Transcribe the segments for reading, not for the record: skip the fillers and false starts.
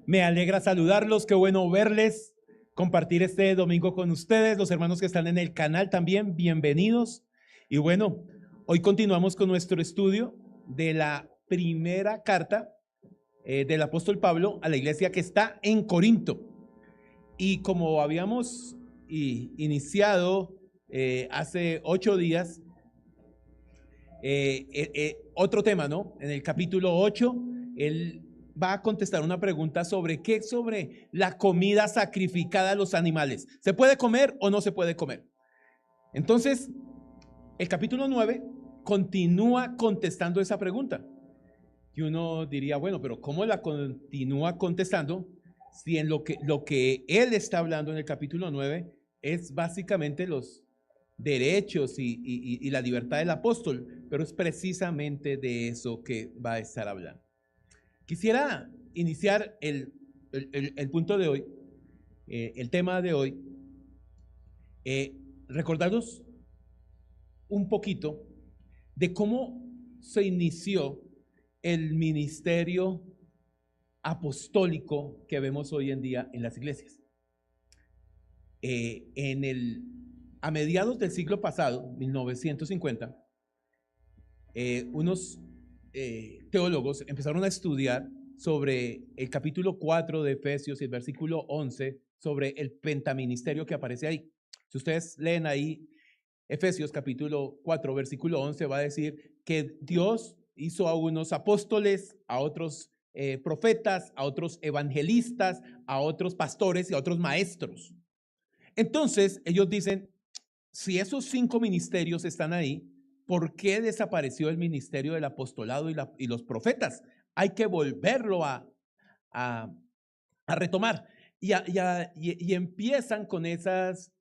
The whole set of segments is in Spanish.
Me alegra saludarlos, qué bueno verles, compartir este domingo con ustedes, los hermanos que están en el canal también, bienvenidos. Y bueno, hoy continuamos con nuestro estudio de la primera carta del apóstol Pablo a la iglesia que está en Corinto. Y como habíamos iniciado hace 8 días, otro tema, ¿no? En el capítulo 8, él va a contestar una pregunta sobre qué, sobre la comida sacrificada a los animales. ¿Se puede comer o no se puede comer? Entonces, el capítulo 9 continúa contestando esa pregunta. Y uno diría, bueno, pero ¿cómo la continúa contestando si en lo que él está hablando en el capítulo 9 es básicamente los derechos y la libertad del apóstol? Pero es precisamente de eso que va a estar hablando. Quisiera iniciar el punto de hoy, el tema de hoy, recordarnos un poquito de cómo se inició el ministerio apostólico que vemos hoy en día en las iglesias. A mediados del siglo pasado, 1950, unos teólogos empezaron a estudiar sobre el capítulo 4 de Efesios y el versículo 11 sobre el pentaministerio que aparece ahí. Si ustedes leen ahí Efesios capítulo 4 versículo 11, va a decir que Dios hizo a unos apóstoles, a otros profetas, a otros evangelistas, a otros pastores y a otros maestros. Entonces ellos dicen, si esos 5 ministerios están ahí, ¿por qué desapareció el ministerio del apostolado y los profetas? Hay que volverlo a retomar. Y empiezan con esas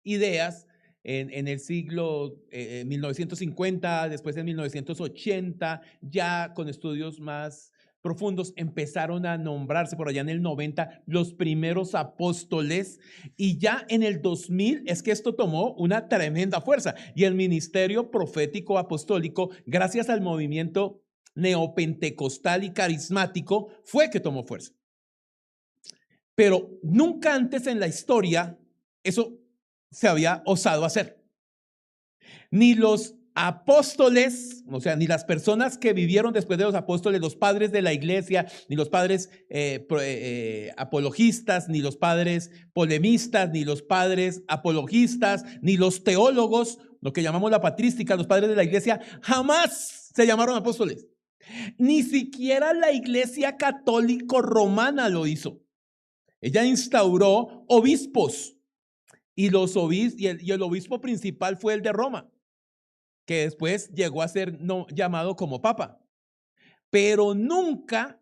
ideas en el siglo 1950, después en 1980, ya con estudios más profundos, empezaron a nombrarse por allá en el 90 los primeros apóstoles, y ya en el 2000 es que esto tomó una tremenda fuerza, y el ministerio profético apostólico, gracias al movimiento neopentecostal y carismático, fue que tomó fuerza. Pero nunca antes en la historia eso se había osado hacer. Ni los apóstoles, o sea, ni las personas que vivieron después de los apóstoles, los padres de la iglesia, ni los padres apologistas, ni los padres polemistas, ni los padres apologistas, ni los teólogos, lo que llamamos la patrística, los padres de la iglesia, jamás se llamaron apóstoles. Ni siquiera la iglesia católico romana lo hizo. Ella instauró obispos. Y el obispo principal fue el de Roma, que después llegó a ser llamado como papa. Pero nunca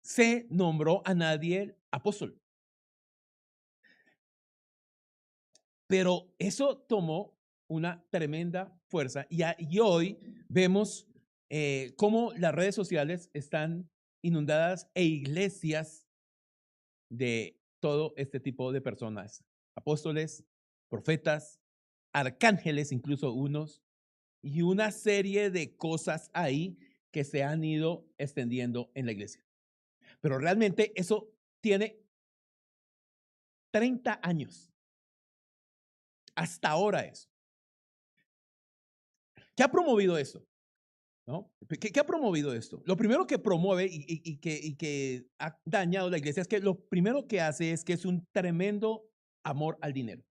se nombró a nadie apóstol. Pero eso tomó una tremenda fuerza. Y hoy vemos cómo las redes sociales están inundadas e iglesias de todo este tipo de personas, apóstoles, profetas, arcángeles, incluso unos, y una serie de cosas ahí que se han ido extendiendo en la iglesia. Pero realmente eso tiene 30 años. Hasta ahora eso. ¿Qué ha promovido esto? ¿No? ¿Qué ha promovido esto? Lo primero que promueve y que ha dañado la iglesia es que lo primero que hace es que es un tremendo amor al dinero.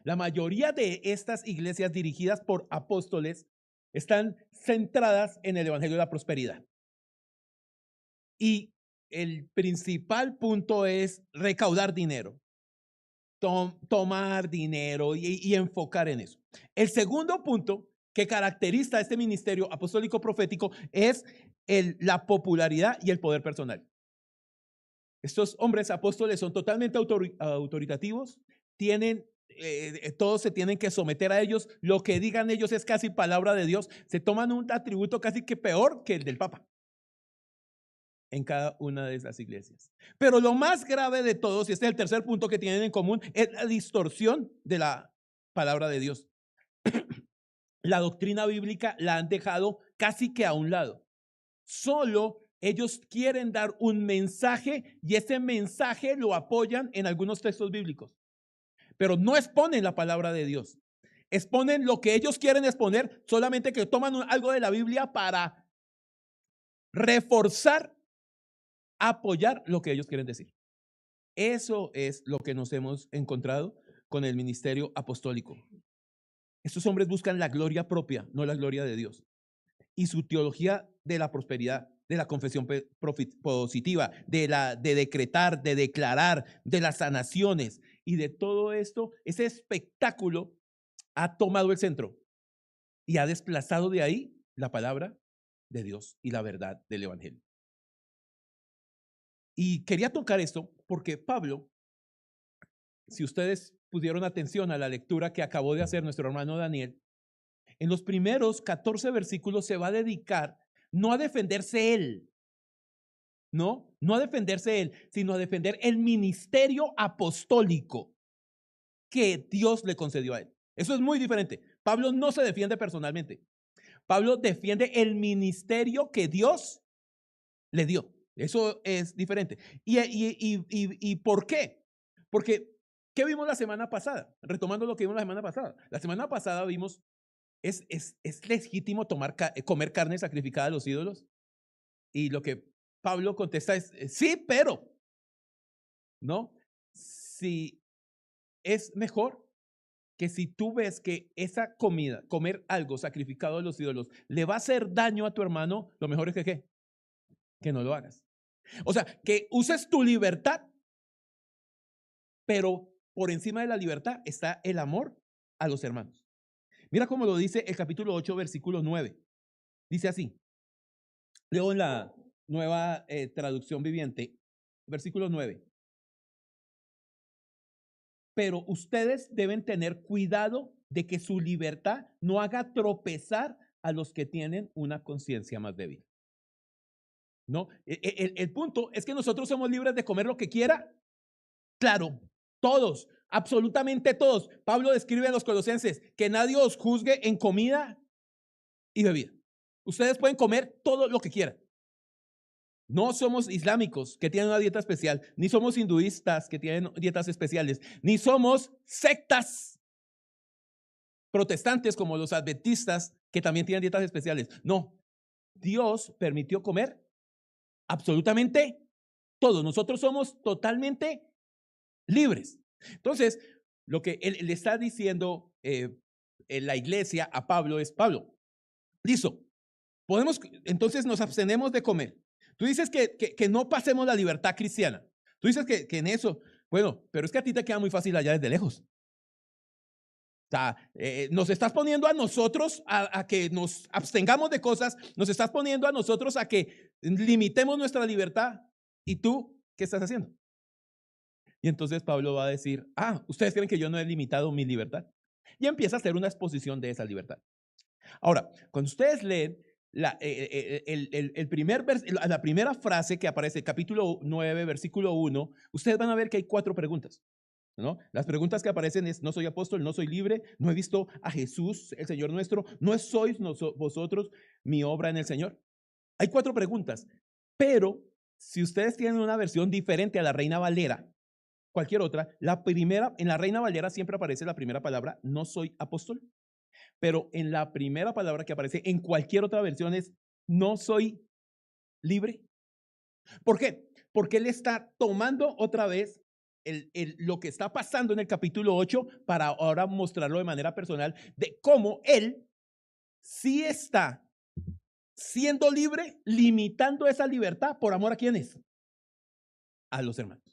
La mayoría de estas iglesias dirigidas por apóstoles están centradas en el evangelio de la prosperidad. Y el principal punto es recaudar dinero, tomar dinero y enfocar en eso. El segundo punto que caracteriza a este ministerio apostólico profético es la popularidad y el poder personal. Estos hombres apóstoles son totalmente autoritativos, todos se tienen que someter a ellos, lo que digan ellos es casi palabra de Dios, se toman un atributo casi que peor que el del Papa en cada una de esas iglesias. Pero lo más grave de todos, y este es el tercer punto que tienen en común, es la distorsión de la palabra de Dios. La doctrina bíblica la han dejado casi que a un lado. Solo Ellos quieren dar un mensaje y ese mensaje lo apoyan en algunos textos bíblicos, pero no exponen la palabra de Dios. Exponen lo que ellos quieren exponer, solamente que toman algo de la Biblia para reforzar, apoyar lo que ellos quieren decir. Eso es lo que nos hemos encontrado con el ministerio apostólico. Estos hombres buscan la gloria propia, no la gloria de Dios. Y su teología de la prosperidad, de la confesión positiva, de decretar, de declarar, de las sanaciones y de todo esto, ese espectáculo ha tomado el centro y ha desplazado de ahí la palabra de Dios y la verdad del evangelio. Y quería tocar esto porque Pablo, si ustedes pusieron atención a la lectura que acabó de hacer nuestro hermano Daniel, en los primeros 14 versículos se va a dedicar no a defenderse él, no a defenderse él, sino a defender el ministerio apostólico que Dios le concedió a él. Eso es muy diferente. Pablo no se defiende personalmente. Pablo defiende el ministerio que Dios le dio. Eso es diferente. ¿Y por qué? Porque, ¿qué vimos la semana pasada? Retomando lo que vimos la semana pasada. La semana pasada vimos, ¿es legítimo comer carne sacrificada a los ídolos? Y lo que Pablo contesta es, sí, pero, ¿no? Si es mejor que si tú ves que esa comida, comer algo sacrificado a los ídolos, le va a hacer daño a tu hermano, lo mejor es que ¿qué? Que no lo hagas. O sea, que uses tu libertad, pero por encima de la libertad está el amor a los hermanos. Mira cómo lo dice el capítulo 8, versículo 9. Dice así. Leo en la nueva traducción viviente, versículo 9. Pero ustedes deben tener cuidado de que su libertad no haga tropezar a los que tienen una conciencia más débil. ¿No? El punto es que nosotros somos libres de comer lo que quiera. Claro, todos, absolutamente todos. Pablo describe a los colosenses que nadie os juzgue en comida y bebida. Ustedes pueden comer todo lo que quieran. No somos islámicos que tienen una dieta especial, ni somos hinduistas que tienen dietas especiales, ni somos sectas protestantes como los adventistas que también tienen dietas especiales. No, Dios permitió comer absolutamente todo. Nosotros somos totalmente libres. Entonces, lo que él le está diciendo en la iglesia a Pablo es, Pablo, listo, entonces nos abstenemos de comer. Tú dices que no pasemos la libertad cristiana. Tú dices que en eso, bueno, pero es que a ti te queda muy fácil allá desde lejos. O sea, nos estás poniendo a nosotros a que nos abstengamos de cosas, nos estás poniendo a nosotros a que limitemos nuestra libertad. ¿Y tú qué estás haciendo? Y entonces Pablo va a decir, ¿ustedes creen que yo no he limitado mi libertad? Y empieza a hacer una exposición de esa libertad. Ahora, cuando ustedes leen la primera frase que aparece, capítulo 9, versículo 1, ustedes van a ver que hay 4 preguntas, ¿no? Las preguntas que aparecen es, no soy apóstol, no soy libre, no he visto a Jesús, el Señor nuestro, no sois vosotros mi obra en el Señor. Hay 4 preguntas, pero si ustedes tienen una versión diferente a la Reina Valera, cualquier otra, en la Reina Valera siempre aparece la primera palabra, no soy apóstol. Pero en la primera palabra que aparece en cualquier otra versión es no soy libre. ¿Por qué? Porque él está tomando otra vez lo que está pasando en el capítulo 8 para ahora mostrarlo de manera personal de cómo él sí está siendo libre, limitando esa libertad por amor a quiénes? A los hermanos.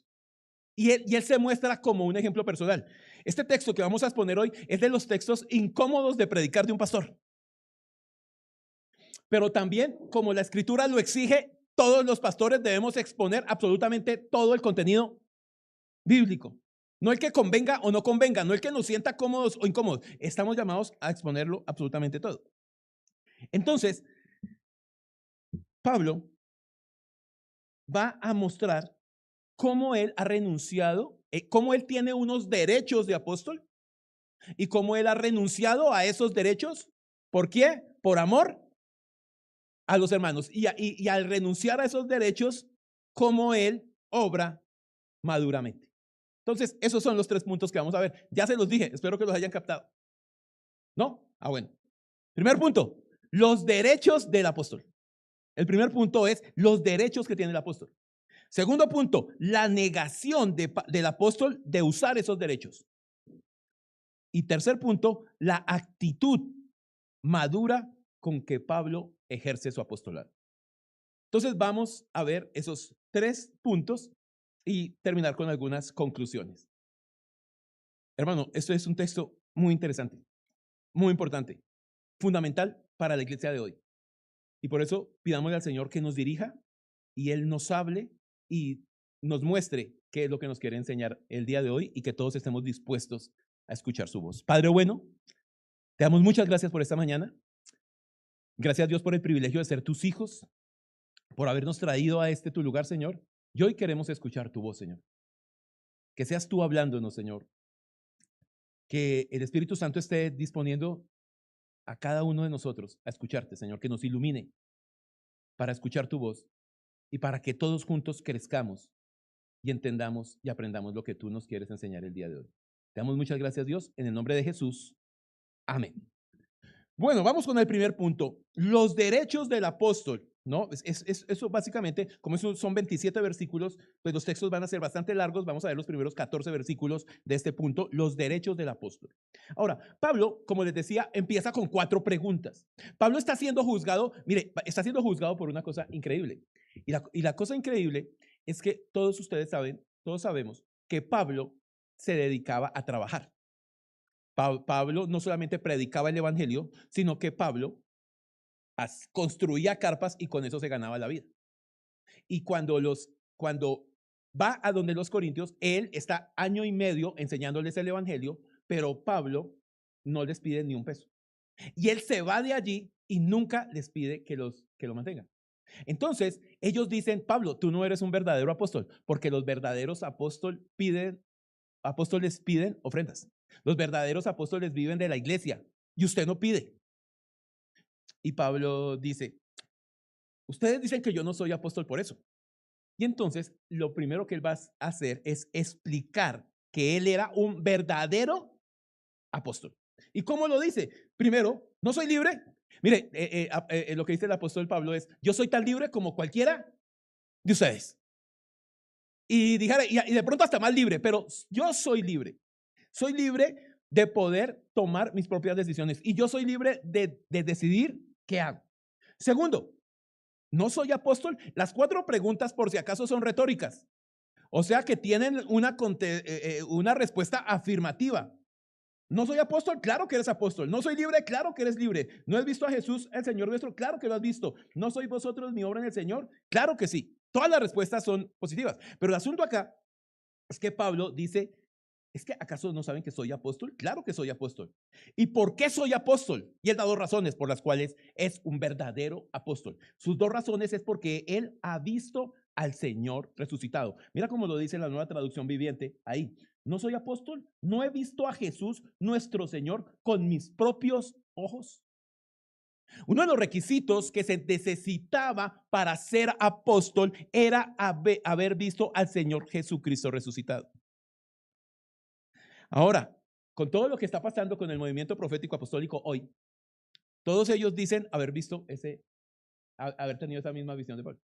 Y él se muestra como un ejemplo personal. Este texto que vamos a exponer hoy es de los textos incómodos de predicar de un pastor. Pero también, como la escritura lo exige, todos los pastores debemos exponer absolutamente todo el contenido bíblico. No el que convenga o no convenga, no el que nos sienta cómodos o incómodos. Estamos llamados a exponerlo absolutamente todo. Entonces, Pablo va a mostrar cómo él ha renunciado, cómo él tiene unos derechos de apóstol y cómo él ha renunciado a esos derechos. ¿Por qué? Por amor a los hermanos y al renunciar a esos derechos, como Él obra maduramente. Entonces, esos son los 3 puntos que vamos a ver. Ya se los dije, espero que los hayan captado. ¿No? Bueno. Primer punto, los derechos del apóstol. El primer punto es los derechos que tiene el apóstol. Segundo punto, la negación del apóstol de usar esos derechos. Y tercer punto, la actitud madura con que Pablo ejerce su apostolado. Entonces vamos a ver esos 3 puntos y terminar con algunas conclusiones. Hermano, esto es un texto muy interesante, muy importante, fundamental para la iglesia de hoy. Y por eso pidámosle al Señor que nos dirija y Él nos hable y nos muestre qué es lo que nos quiere enseñar el día de hoy y que todos estemos dispuestos a escuchar su voz. Padre bueno, te damos muchas gracias por esta mañana. Gracias, Dios, por el privilegio de ser tus hijos, por habernos traído a tu lugar, Señor. Y hoy queremos escuchar tu voz, Señor. Que seas tú hablándonos, Señor. Que el Espíritu Santo esté disponiendo a cada uno de nosotros a escucharte, Señor. Que nos ilumine para escuchar tu voz y para que todos juntos crezcamos y entendamos y aprendamos lo que tú nos quieres enseñar el día de hoy. Te damos muchas gracias, Dios, en el nombre de Jesús. Amén. Bueno, vamos con el primer punto, los derechos del apóstol, ¿no? Eso básicamente, como eso son 27 versículos, pues los textos van a ser bastante largos, vamos a ver los primeros 14 versículos de este punto, los derechos del apóstol. Ahora, Pablo, como les decía, empieza con 4 preguntas. Pablo está siendo juzgado, mire, está siendo juzgado por una cosa increíble. Y la cosa increíble es que todos ustedes saben, todos sabemos que Pablo se dedicaba a trabajar. Pablo no solamente predicaba el evangelio, sino que Pablo construía carpas y con eso se ganaba la vida. Y cuando va a donde los corintios, él está año y medio enseñándoles el evangelio, pero Pablo no les pide ni un peso. Y él se va de allí y nunca les pide que lo mantengan. Entonces, ellos dicen, Pablo, tú no eres un verdadero apóstol, porque los verdaderos apóstoles piden ofrendas. Los verdaderos apóstoles viven de la iglesia y usted no pide. Y Pablo dice, ustedes dicen que yo no soy apóstol por eso. Y entonces lo primero que él va a hacer es explicar que él era un verdadero apóstol. ¿Y cómo lo dice? Primero, no soy libre. Mire, lo que dice el apóstol Pablo es, yo soy tan libre como cualquiera de ustedes. Y dijera, y de pronto hasta más libre, pero yo soy libre. Soy libre de poder tomar mis propias decisiones y yo soy libre de decidir qué hago. Segundo, no soy apóstol. Las 4 preguntas, por si acaso, son retóricas. O sea que tienen una respuesta afirmativa. No soy apóstol, claro que eres apóstol. No soy libre, claro que eres libre. No has visto a Jesús, el Señor nuestro, claro que lo has visto. No soy vosotros mi obra en el Señor, claro que sí. Todas las respuestas son positivas. Pero el asunto acá es que Pablo dice, ¿es que acaso no saben que soy apóstol? Claro que soy apóstol. ¿Y por qué soy apóstol? Y él da 2 razones por las cuales es un verdadero apóstol. Sus 2 razones es porque él ha visto al Señor resucitado. Mira cómo lo dice la Nueva Traducción Viviente ahí. No soy apóstol, no he visto a Jesús nuestro Señor con mis propios ojos. Uno de los requisitos que se necesitaba para ser apóstol era haber visto al Señor Jesucristo resucitado. Ahora, con todo lo que está pasando con el movimiento profético apostólico hoy, todos ellos dicen haber visto haber tenido esa misma visión de Pablo.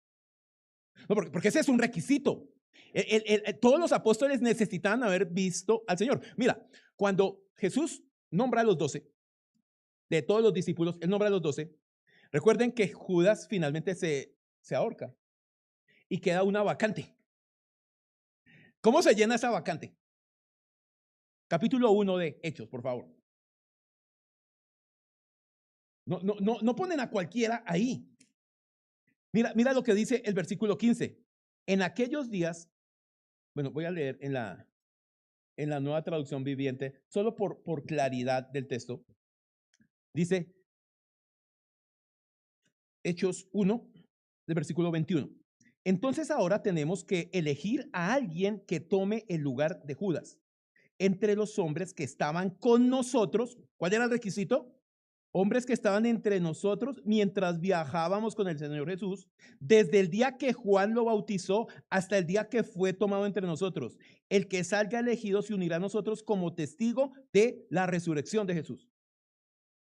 No, porque ese es un requisito. Todos los apóstoles necesitaban haber visto al Señor. Mira, cuando Jesús nombra a los 12, de todos los discípulos, él nombra a los 12. Recuerden que Judas finalmente se ahorca y queda una vacante. ¿Cómo se llena esa vacante? Capítulo 1 de Hechos, por favor. No ponen a cualquiera ahí. Mira lo que dice el versículo 15. En aquellos días, bueno, voy a leer en la Nueva Traducción Viviente, solo por claridad del texto. Dice, Hechos 1, del versículo 21. Entonces ahora tenemos que elegir a alguien que tome el lugar de Judas. Entre los hombres que estaban con nosotros, ¿cuál era el requisito? hombres que estaban entre nosotros mientras viajábamos con el Señor Jesús, desde el día que Juan lo bautizó hasta el día que fue tomado entre nosotros. El que salga elegido se unirá a nosotros como testigo de la resurrección de Jesús.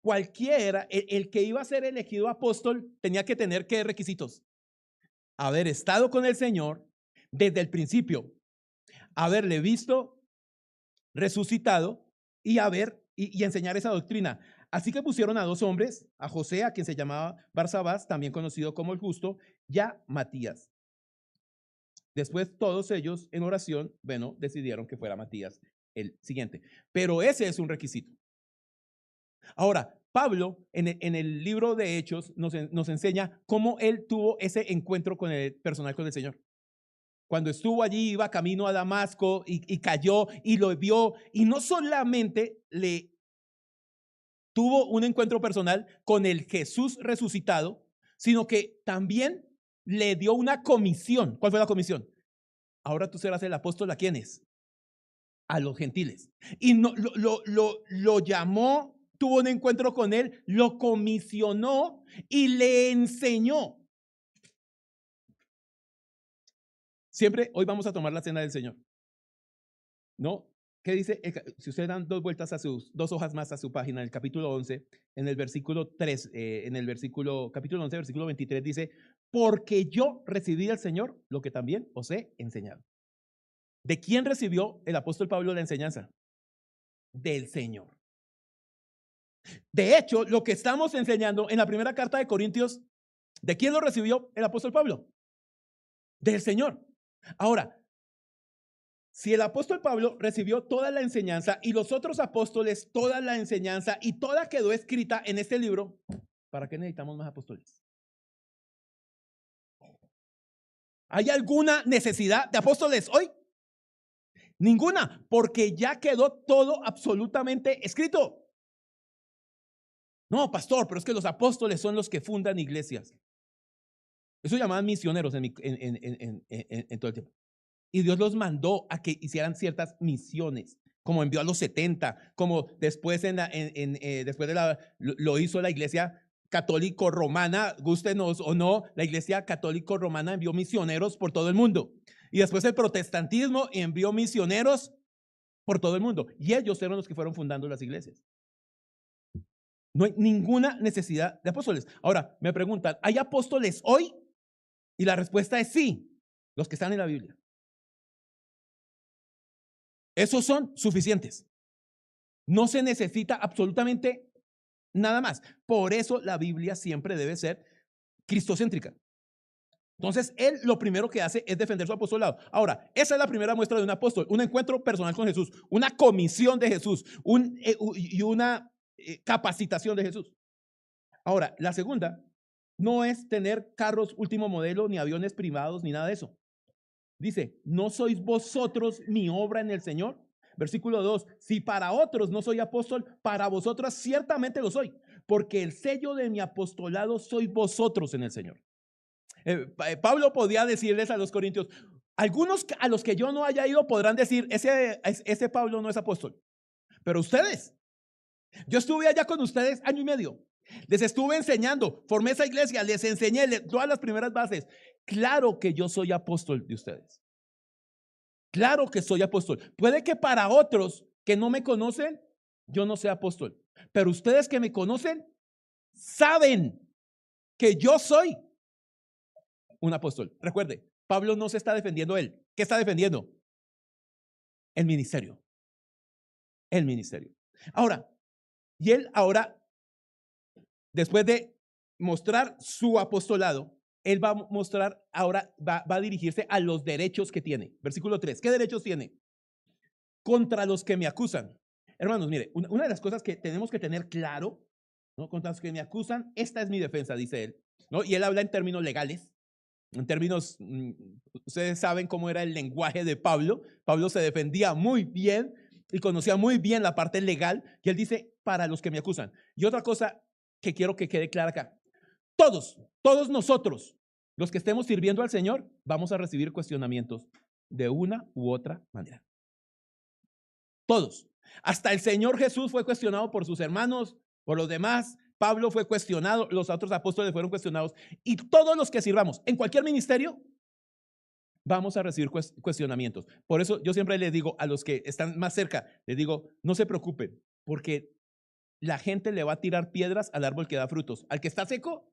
Cualquiera, el que iba a ser elegido apóstol tenía que tener ¿qué requisitos? Haber estado con el Señor desde el principio, haberle visto resucitado y enseñar esa doctrina. Así que pusieron a 2 hombres, a José, a quien se llamaba Barsabás, también conocido como el Justo, y a Matías. Después todos ellos en oración, bueno, decidieron que fuera Matías el siguiente. Pero ese es un requisito. Ahora, Pablo en el libro de Hechos nos enseña cómo él tuvo ese encuentro con el personal con el Señor. Cuando estuvo allí, iba camino a Damasco y cayó y lo vio, y no solamente le tuvo un encuentro personal con el Jesús resucitado, sino que también le dio una comisión. ¿Cuál fue la comisión? Ahora tú serás el apóstol, ¿a quiénes? A los gentiles. Y no, lo llamó, tuvo un encuentro con él, lo comisionó y le enseñó. Siempre hoy vamos a tomar la cena del Señor, ¿no? ¿Qué dice? Si ustedes dan 2 vueltas a sus 2 hojas más a su página, en el capítulo 11, en el versículo 3, capítulo 11, versículo 23 dice, porque yo recibí del Señor lo que también os he enseñado. ¿De quién recibió el apóstol Pablo la enseñanza? Del Señor. De hecho, lo que estamos enseñando en la primera carta de Corintios, ¿de quién lo recibió el apóstol Pablo? Del Señor. Ahora, si el apóstol Pablo recibió toda la enseñanza y los otros apóstoles toda la enseñanza y toda quedó escrita en este libro, ¿para qué necesitamos más apóstoles? ¿Hay alguna necesidad de apóstoles hoy? Ninguna, porque ya quedó todo absolutamente escrito. No, pastor, pero es que los apóstoles son los que fundan iglesias. Eso llamaban misioneros en todo el tiempo. Y Dios los mandó a que hicieran ciertas misiones, como envió a los 70, como después lo hizo la iglesia católico romana, gústenos o no, la iglesia católico romana envió misioneros por todo el mundo. Y después el protestantismo envió misioneros por todo el mundo. Y ellos fueron los que fueron fundando las iglesias. No hay ninguna necesidad de apóstoles. Ahora, me preguntan, ¿hay apóstoles hoy? Y la respuesta es sí, los que están en la Biblia. Esos son suficientes. No se necesita absolutamente nada más. Por eso la Biblia siempre debe ser cristocéntrica. Entonces, él lo primero que hace es defender su apostolado. Ahora, esa es la primera muestra de un apóstol, un encuentro personal con Jesús, una comisión de Jesús y una capacitación de Jesús. Ahora, la segunda no es tener carros último modelo, ni aviones privados, ni nada de eso. Dice, ¿no sois vosotros mi obra en el Señor? Versículo 2, si para otros no soy apóstol, para vosotras ciertamente lo soy, porque el sello de mi apostolado sois vosotros en el Señor. Pablo podía decirles a los corintios, algunos a los que yo no haya ido podrán decir, ese Pablo no es apóstol, pero ustedes, yo estuve allá con ustedes 1 año y medio, les estuve enseñando, formé esa iglesia, les enseñé todas las primeras bases. Claro que yo soy apóstol de ustedes. Claro que soy apóstol. Puede que para otros que no me conocen, yo no sea apóstol. Pero ustedes que me conocen, saben que yo soy un apóstol. Recuerde, Pablo no se está defendiendo él. ¿Qué está defendiendo? El ministerio. El ministerio. Ahora, y él ahora, después de mostrar su apostolado, él va a mostrar, ahora va a dirigirse a los derechos que tiene. Versículo 3. ¿Qué derechos tiene? Contra los que me acusan. Hermanos, mire, una de las cosas que tenemos que tener claro, ¿no? Contra los que me acusan, esta es mi defensa, dice él, ¿no? Y él habla en términos legales, en términos, ustedes saben cómo era el lenguaje de Pablo. Pablo se defendía muy bien y conocía muy bien la parte legal, y él dice, para los que me acusan. Y otra cosa que quiero que quede clara acá, todos nosotros, los que estemos sirviendo al Señor, vamos a recibir cuestionamientos de una u otra manera. Todos. Hasta el Señor Jesús fue cuestionado por sus hermanos, por los demás, Pablo fue cuestionado, los otros apóstoles fueron cuestionados, y todos los que sirvamos en cualquier ministerio vamos a recibir cuestionamientos. Por eso yo siempre les digo a los que están más cerca, les digo, no se preocupen, porque la gente le va a tirar piedras al árbol que da frutos. Al que está seco,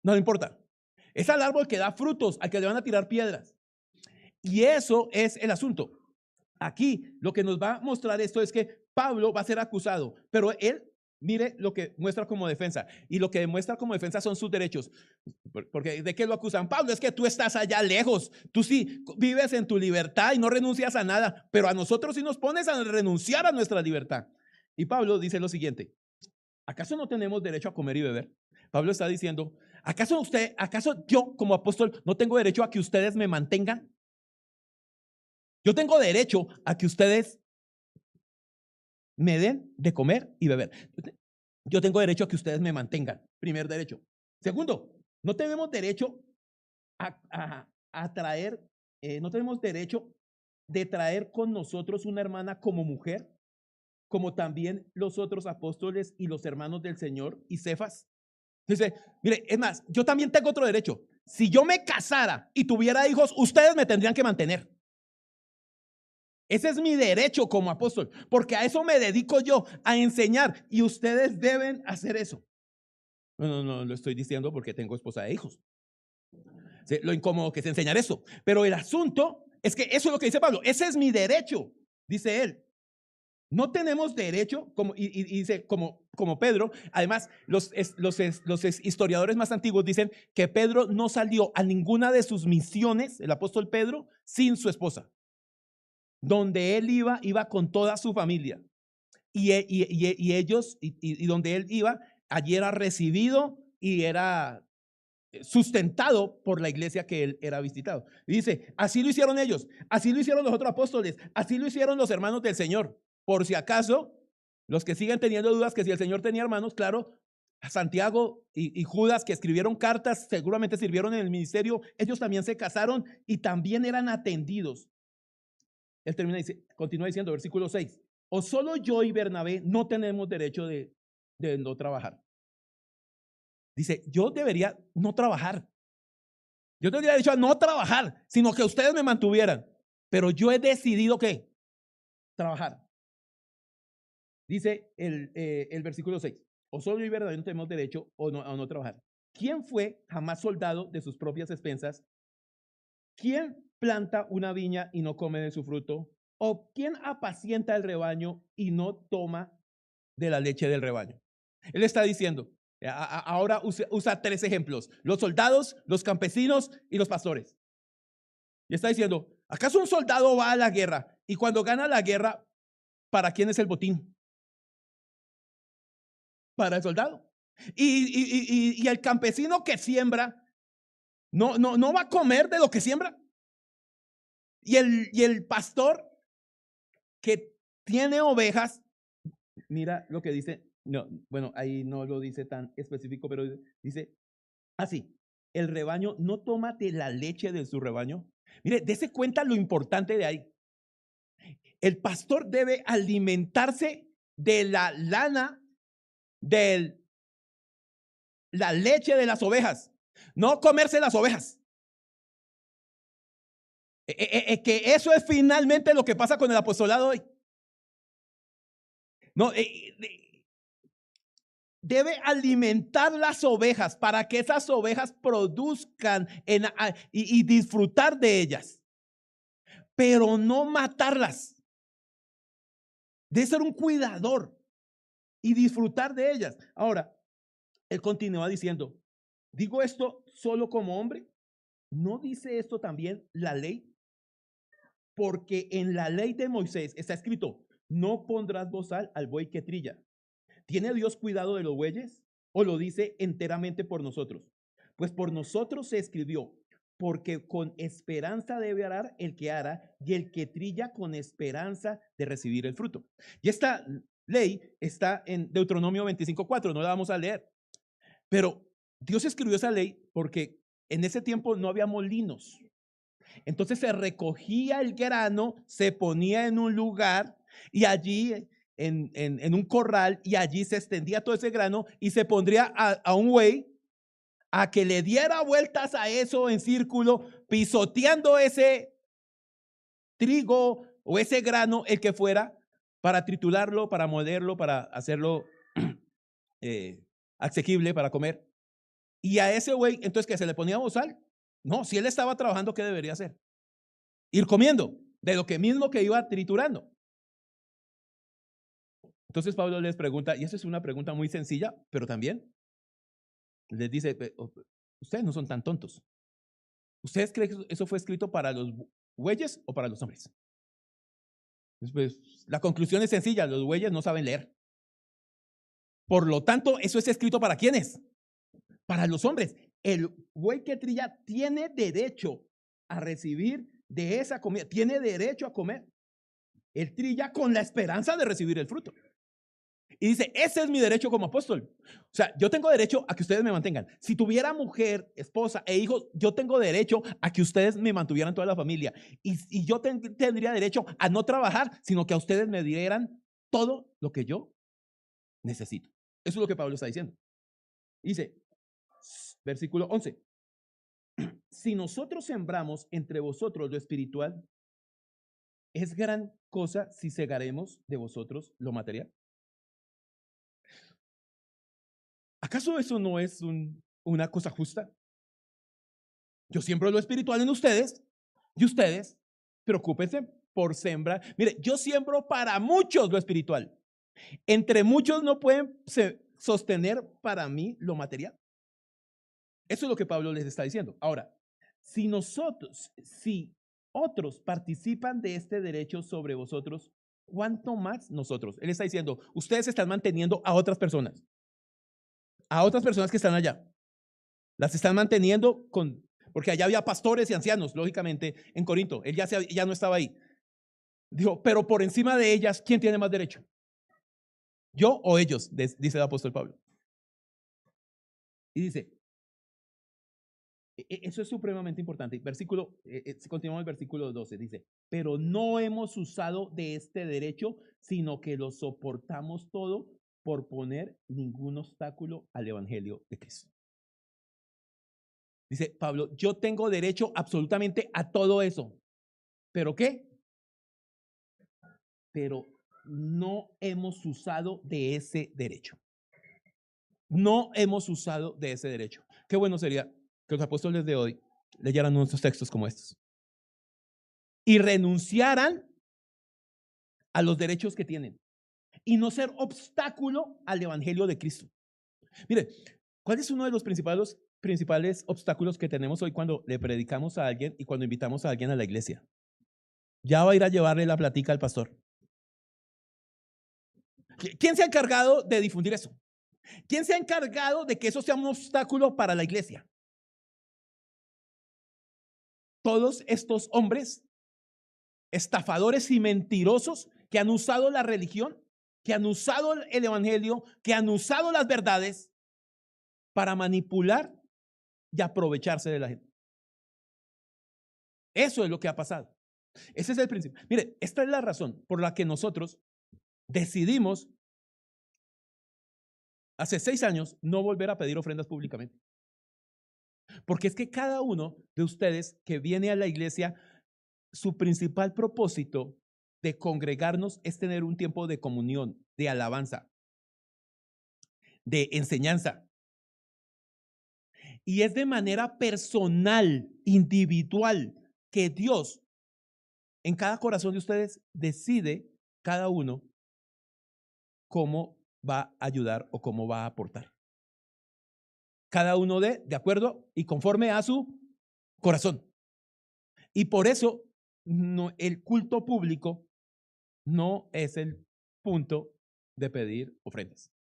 no le importa. Es al árbol que da frutos al que le van a tirar piedras. Y eso es el asunto. Aquí lo que nos va a mostrar esto es que Pablo va a ser acusado, pero él, mire lo que muestra como defensa, y lo que demuestra como defensa son sus derechos. Porque ¿de qué lo acusan? Pablo, es que tú estás allá lejos, tú sí vives en tu libertad y no renuncias a nada, pero a nosotros sí nos pones a renunciar a nuestra libertad. Y Pablo dice lo siguiente: ¿acaso no tenemos derecho a comer y beber? Pablo está diciendo, ¿acaso yo como apóstol no tengo derecho a que ustedes me mantengan? Yo tengo derecho a que ustedes me den de comer y beber. Yo tengo derecho a que ustedes me mantengan. Primer derecho. Segundo, no tenemos derecho a traer, no tenemos derecho de traer con nosotros una hermana como mujer, como también los otros apóstoles y los hermanos del Señor y Cefas. Dice, mire, es más, yo también tengo otro derecho. Si yo me casara y tuviera hijos, ustedes me tendrían que mantener. Ese es mi derecho como apóstol, porque a eso me dedico yo, a enseñar, y ustedes deben hacer eso. No lo estoy diciendo porque tengo esposa e hijos. Sí, lo incómodo que es enseñar eso. Pero el asunto es que eso es lo que dice Pablo. Ese es mi derecho, dice él. No tenemos derecho, y dice como Pedro. Además, los historiadores más antiguos dicen que Pedro no salió a ninguna de sus misiones, el apóstol Pedro, sin su esposa. Donde él iba con toda su familia. Y ellos, donde él iba, allí era recibido y era sustentado por la iglesia que él era visitado. Y dice, así lo hicieron ellos, así lo hicieron los otros apóstoles, así lo hicieron los hermanos del Señor. Por si acaso, los que siguen teniendo dudas que si el Señor tenía hermanos, claro, Santiago y Judas, que escribieron cartas, seguramente sirvieron en el ministerio, ellos también se casaron y también eran atendidos. Él continúa diciendo, versículo 6, o solo yo y Bernabé no tenemos derecho de no trabajar. Dice, yo debería no trabajar. Yo tendría derecho a no trabajar, sino que ustedes me mantuvieran. Pero yo he decidido ¿qué? Trabajar. Dice el versículo 6, o solo yo y Bernabé no tenemos derecho a no trabajar. ¿Quién fue jamás soldado de sus propias expensas? ¿Quién planta una viña y no come de su fruto? ¿O quién apacienta el rebaño y no toma de la leche del rebaño? Él está diciendo, ahora usa tres ejemplos: los soldados, los campesinos y los pastores. Y está diciendo, ¿acaso un soldado va a la guerra y cuando gana la guerra, ¿para quién es el botín? Para el soldado. Y el campesino que siembra no va a comer de lo que siembra. Y el pastor que tiene ovejas, mira lo que dice, no, bueno, ahí no lo dice tan específico, pero dice así, el rebaño no toma de la leche de su rebaño. Mire, dése cuenta lo importante de ahí. El pastor debe alimentarse de la lana, de la leche de las ovejas, no comerse las ovejas. Que eso es finalmente lo que pasa con el apostolado hoy. No, debe alimentar las ovejas para que esas ovejas produzcan y disfrutar de ellas, pero no matarlas. Debe ser un cuidador y disfrutar de ellas. Ahora, él continúa diciendo, ¿digo esto solo como hombre? ¿No dice esto también la ley? Porque en la ley de Moisés está escrito, no pondrás bozal al buey que trilla. ¿Tiene Dios cuidado de los bueyes? ¿O lo dice enteramente por nosotros? Pues por nosotros se escribió, porque con esperanza debe arar el que ara, y el que trilla con esperanza de recibir el fruto. Y esta ley está en Deuteronomio 25:4, no la vamos a leer. Pero Dios escribió esa ley porque en ese tiempo no había molinos. Entonces se recogía el grano, se ponía en un lugar y allí en un corral y allí se extendía todo ese grano y se pondría a un buey a que le diera vueltas a eso en círculo, pisoteando ese trigo o ese grano, el que fuera, para triturarlo, para molerlo, para hacerlo asequible para comer. Y a ese güey, entonces, ¿que se le ponía bozal? No, si él estaba trabajando, ¿qué debería hacer? Ir comiendo de lo que mismo que iba triturando. Entonces Pablo les pregunta, y esa es una pregunta muy sencilla, pero también les dice, ustedes no son tan tontos. ¿Ustedes creen que eso fue escrito para los bueyes o para los hombres? Pues, la conclusión es sencilla, los bueyes no saben leer. Por lo tanto, eso es escrito ¿para quiénes? Para los hombres. El buey que trilla tiene derecho a recibir de esa comida, tiene derecho a comer. Él trilla con la esperanza de recibir el fruto. Y dice, ese es mi derecho como apóstol. O sea, yo tengo derecho a que ustedes me mantengan. Si tuviera mujer, esposa e hijos, yo tengo derecho a que ustedes me mantuvieran toda la familia. Y yo tendría derecho a no trabajar, sino que a ustedes me dieran todo lo que yo necesito. Eso es lo que Pablo está diciendo. Dice, versículo 11. Si nosotros sembramos entre vosotros lo espiritual, ¿es gran cosa si segaremos de vosotros lo material? ¿Acaso eso no es una cosa justa? Yo siembro lo espiritual en ustedes y ustedes preocúpense por sembrar. Mire, yo siembro para muchos lo espiritual. Entre muchos no pueden sostener para mí lo material. Eso es lo que Pablo les está diciendo. Ahora, si otros participan de este derecho sobre vosotros, ¿cuánto más nosotros? Él está diciendo, ustedes están manteniendo a otras personas que están allá. Las están manteniendo porque allá había pastores y ancianos, lógicamente, en Corinto. Él ya no estaba ahí. Dijo, pero por encima de ellas, ¿quién tiene más derecho? ¿Yo o ellos? Dice el apóstol Pablo. Y dice, eso es supremamente importante. Continuamos el versículo 12. Dice, pero no hemos usado de este derecho, sino que lo soportamos todo por poner ningún obstáculo al evangelio de Cristo. Dice Pablo, yo tengo derecho absolutamente a todo eso. ¿Pero qué? Pero no hemos usado de ese derecho. No hemos usado de ese derecho. Qué bueno sería que los apóstoles de hoy leyeran nuestros textos como estos y renunciaran a los derechos que tienen y no ser obstáculo al evangelio de Cristo. Mire, ¿cuál es uno de los principales obstáculos que tenemos hoy cuando le predicamos a alguien y cuando invitamos a alguien a la iglesia? Ya va a ir a llevarle la platica al pastor. ¿Quién se ha encargado de difundir eso? ¿Quién se ha encargado de que eso sea un obstáculo para la iglesia? Todos estos hombres, estafadores y mentirosos que han usado la religión, que han usado el evangelio, que han usado las verdades para manipular y aprovecharse de la gente. Eso es lo que ha pasado. Ese es el principio. Mire, esta es la razón por la que nosotros decidimos hace 6 años no volver a pedir ofrendas públicamente. Porque es que cada uno de ustedes que viene a la iglesia, su principal propósito de congregarnos es tener un tiempo de comunión, de alabanza, de enseñanza. Y es de manera personal, individual, que Dios en cada corazón de ustedes decide cada uno cómo va a ayudar o cómo va a aportar. Cada uno de acuerdo y conforme a su corazón. Y por eso el culto público no es el punto de pedir ofrendas.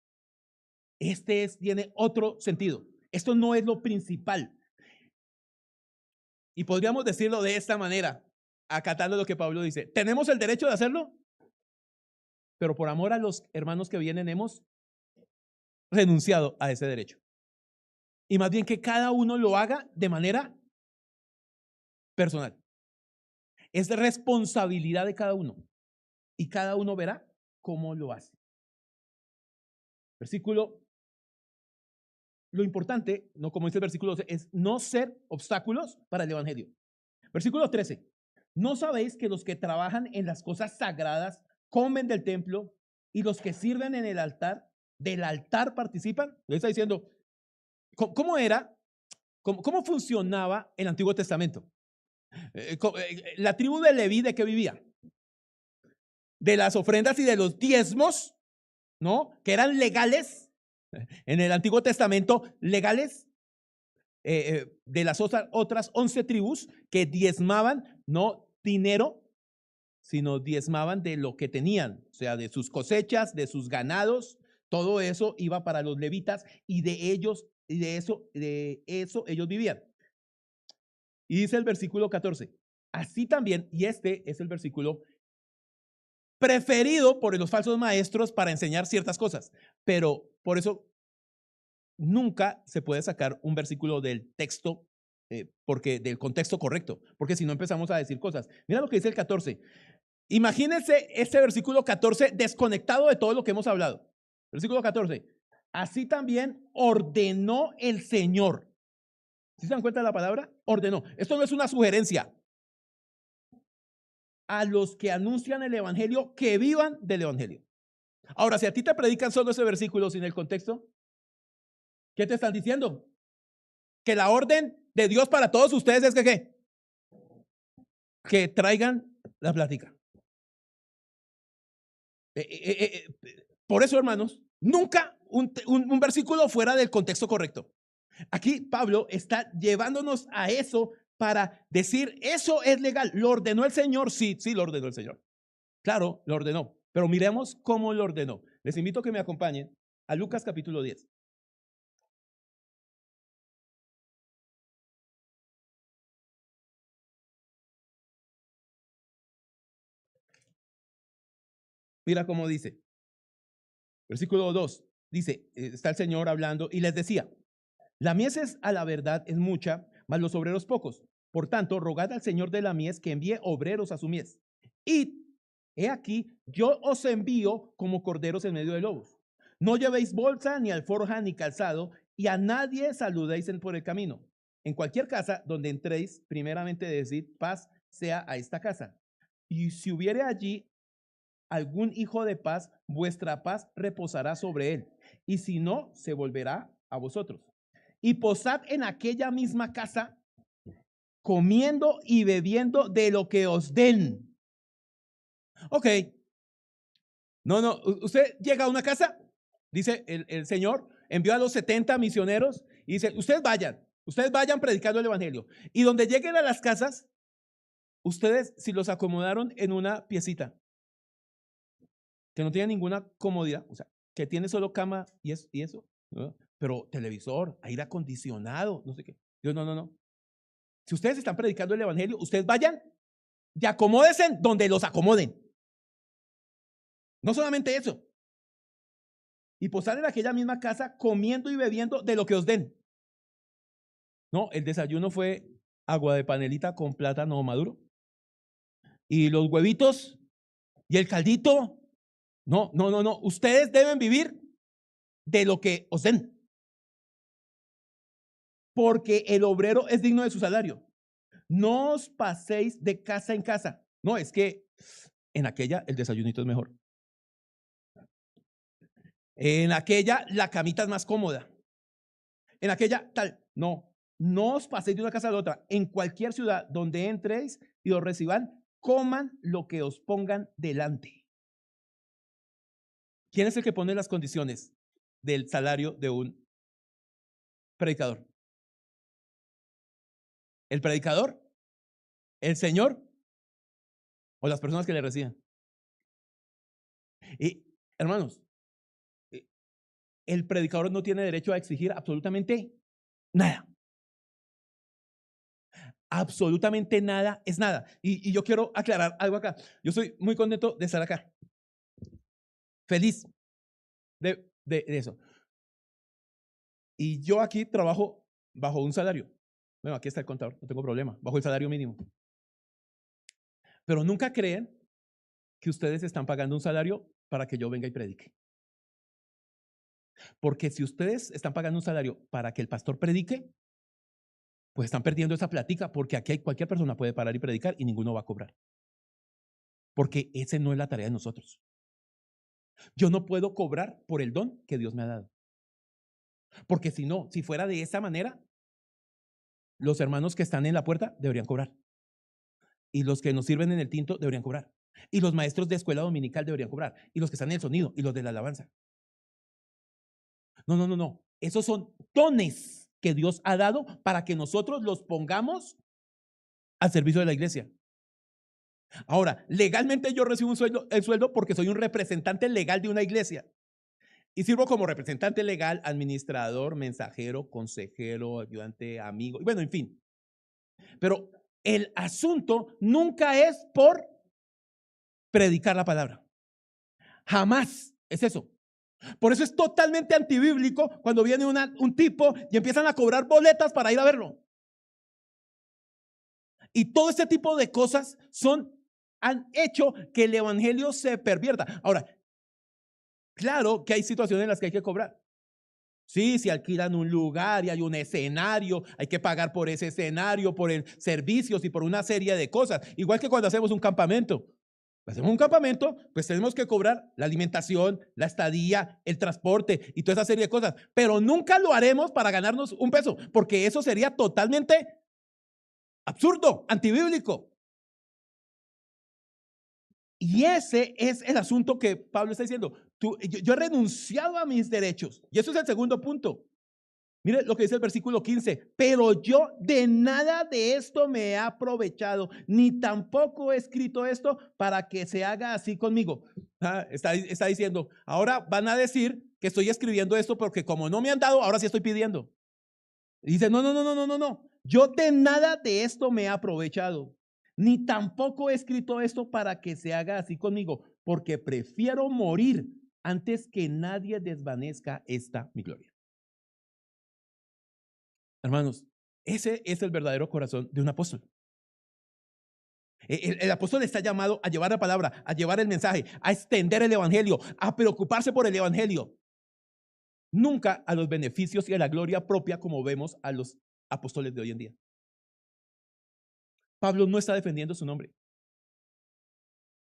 Tiene otro sentido. Esto no es lo principal. Y podríamos decirlo de esta manera, acatando lo que Pablo dice. ¿Tenemos el derecho de hacerlo? Pero por amor a los hermanos que vienen hemos renunciado a ese derecho. Y más bien que cada uno lo haga de manera personal. Es responsabilidad de cada uno. Y cada uno verá cómo lo hace. Versículo, lo importante, no como dice el versículo 12, es no ser obstáculos para el evangelio. Versículo 13, ¿no sabéis que los que trabajan en las cosas sagradas comen del templo y los que sirven en el altar, del altar participan? Le está diciendo, ¿cómo era? ¿Cómo funcionaba el Antiguo Testamento? La tribu de Leví, ¿de qué vivía? De las ofrendas y de los diezmos, ¿no? Que eran legales en el Antiguo Testamento, legales. De las otras 11 tribus que diezmaban, no dinero, sino diezmaban de lo que tenían, o sea, de sus cosechas, de sus ganados, todo eso iba para los levitas y de eso ellos vivían. Y dice el versículo 14, así también, y este es el versículo preferido por los falsos maestros para enseñar ciertas cosas, pero por eso nunca se puede sacar un versículo del texto, porque del contexto correcto, porque si no empezamos a decir cosas. Mira lo que dice el 14. Imagínense este versículo 14 desconectado de todo lo que hemos hablado. Versículo 14. Así también ordenó el Señor. ¿Sí se dan cuenta de la palabra? Ordenó. Esto no es una sugerencia. A los que anuncian el evangelio, que vivan del evangelio. Ahora, si a ti te predican solo ese versículo sin el contexto, ¿qué te están diciendo? Que la orden de Dios para todos ustedes es que ¿qué? Que traigan la plática. Por eso, hermanos, nunca un versículo fuera del contexto correcto. Aquí Pablo está llevándonos a eso para decir, eso es legal. ¿Lo ordenó el Señor? Sí, lo ordenó el Señor. Claro, lo ordenó. Pero miremos cómo lo ordenó. Les invito a que me acompañen a Lucas capítulo 10. Mira cómo dice. Versículo 2. Dice, está el Señor hablando y les decía, la mies es a la verdad es mucha, mas los obreros pocos. Por tanto, rogad al Señor de la mies que envíe obreros a su mies. Y he aquí, yo os envío como corderos en medio de lobos. No llevéis bolsa, ni alforja, ni calzado, y a nadie saludéis por el camino. En cualquier casa donde entréis, primeramente decid, paz sea a esta casa. Y si hubiere allí algún hijo de paz, vuestra paz reposará sobre él. Y si no, se volverá a vosotros. Y posad en aquella misma casa, comiendo y bebiendo de lo que os den. Ok. No, usted llega a una casa, dice el Señor, envió a los 70 misioneros y dice, ustedes vayan predicando el evangelio. Y donde lleguen a las casas, ustedes si los acomodaron en una piecita, que no tiene ninguna comodidad, o sea, que tiene solo cama y eso, ¿no? Pero televisor, aire acondicionado, no sé qué. Yo, no. Si ustedes están predicando el evangelio, ustedes vayan y acomódense donde los acomoden. No solamente eso. Y posar en aquella misma casa comiendo y bebiendo de lo que os den. No, el desayuno fue agua de panelita con plátano maduro. Y los huevitos y el caldito. No. Ustedes deben vivir de lo que os den. Porque el obrero es digno de su salario. No os paséis de casa en casa. No, es que en aquella el desayunito es mejor. En aquella la camita es más cómoda. En aquella tal. No os paséis de una casa a la otra. En cualquier ciudad donde entréis y os reciban, coman lo que os pongan delante. ¿Quién es el que pone las condiciones del salario de un predicador? ¿El predicador? ¿El Señor? ¿O las personas que le reciban? Y hermanos, el predicador no tiene derecho a exigir absolutamente nada. Absolutamente nada es nada. Y yo quiero aclarar algo acá. Yo estoy muy contento de estar acá. Feliz de eso. Y yo aquí trabajo bajo un salario. Bueno, aquí está el contador, no tengo problema. Bajo el salario mínimo. Pero nunca creen que ustedes están pagando un salario para que yo venga y predique. Porque si ustedes están pagando un salario para que el pastor predique, pues están perdiendo esa plática, porque aquí cualquier persona puede parar y predicar y ninguno va a cobrar. Porque esa no es la tarea de nosotros. Yo no puedo cobrar por el don que Dios me ha dado. Porque si no, si fuera de esa manera, los hermanos que están en la puerta deberían cobrar. Y los que nos sirven en el tinto deberían cobrar. Y los maestros de escuela dominical deberían cobrar. Y los que están en el sonido y los de la alabanza. No, no, no, no. Esos son dones que Dios ha dado para que nosotros los pongamos al servicio de la iglesia. Ahora, legalmente yo recibo el sueldo porque soy un representante legal de una iglesia. Y sirvo como representante legal, administrador, mensajero, consejero, ayudante, amigo, y bueno, en fin. Pero el asunto nunca es por predicar la palabra. Jamás es eso. Por eso es totalmente antibíblico cuando viene un tipo y empiezan a cobrar boletas para ir a verlo. Y todo este tipo de cosas han hecho que el evangelio se pervierta. Ahora, claro que hay situaciones en las que hay que cobrar. Sí, si alquilan un lugar y hay un escenario, hay que pagar por ese escenario, por el servicios y por una serie de cosas. Igual que cuando hacemos un campamento. Hacemos un campamento, pues tenemos que cobrar la alimentación, la estadía, el transporte y toda esa serie de cosas. Pero nunca lo haremos para ganarnos un peso, porque eso sería totalmente absurdo, antibíblico. Y ese es el asunto que Pablo está diciendo. Yo he renunciado a mis derechos. Y eso es el segundo punto. Mire lo que dice el versículo 15. Pero yo de nada de esto me he aprovechado, ni tampoco he escrito esto para que se haga así conmigo. Está diciendo, ahora van a decir que estoy escribiendo esto porque como no me han dado, ahora sí estoy pidiendo. Y dice, no, no, no, no, no, no, no. Yo de nada de esto me he aprovechado, ni tampoco he escrito esto para que se haga así conmigo, porque prefiero morir antes que nadie desvanezca esta mi gloria. Hermanos, ese es el verdadero corazón de un apóstol. El apóstol está llamado a llevar la palabra, a llevar el mensaje, a extender el evangelio, a preocuparse por el evangelio. Nunca a los beneficios y a la gloria propia como vemos a los apóstoles de hoy en día. Pablo no está defendiendo su nombre.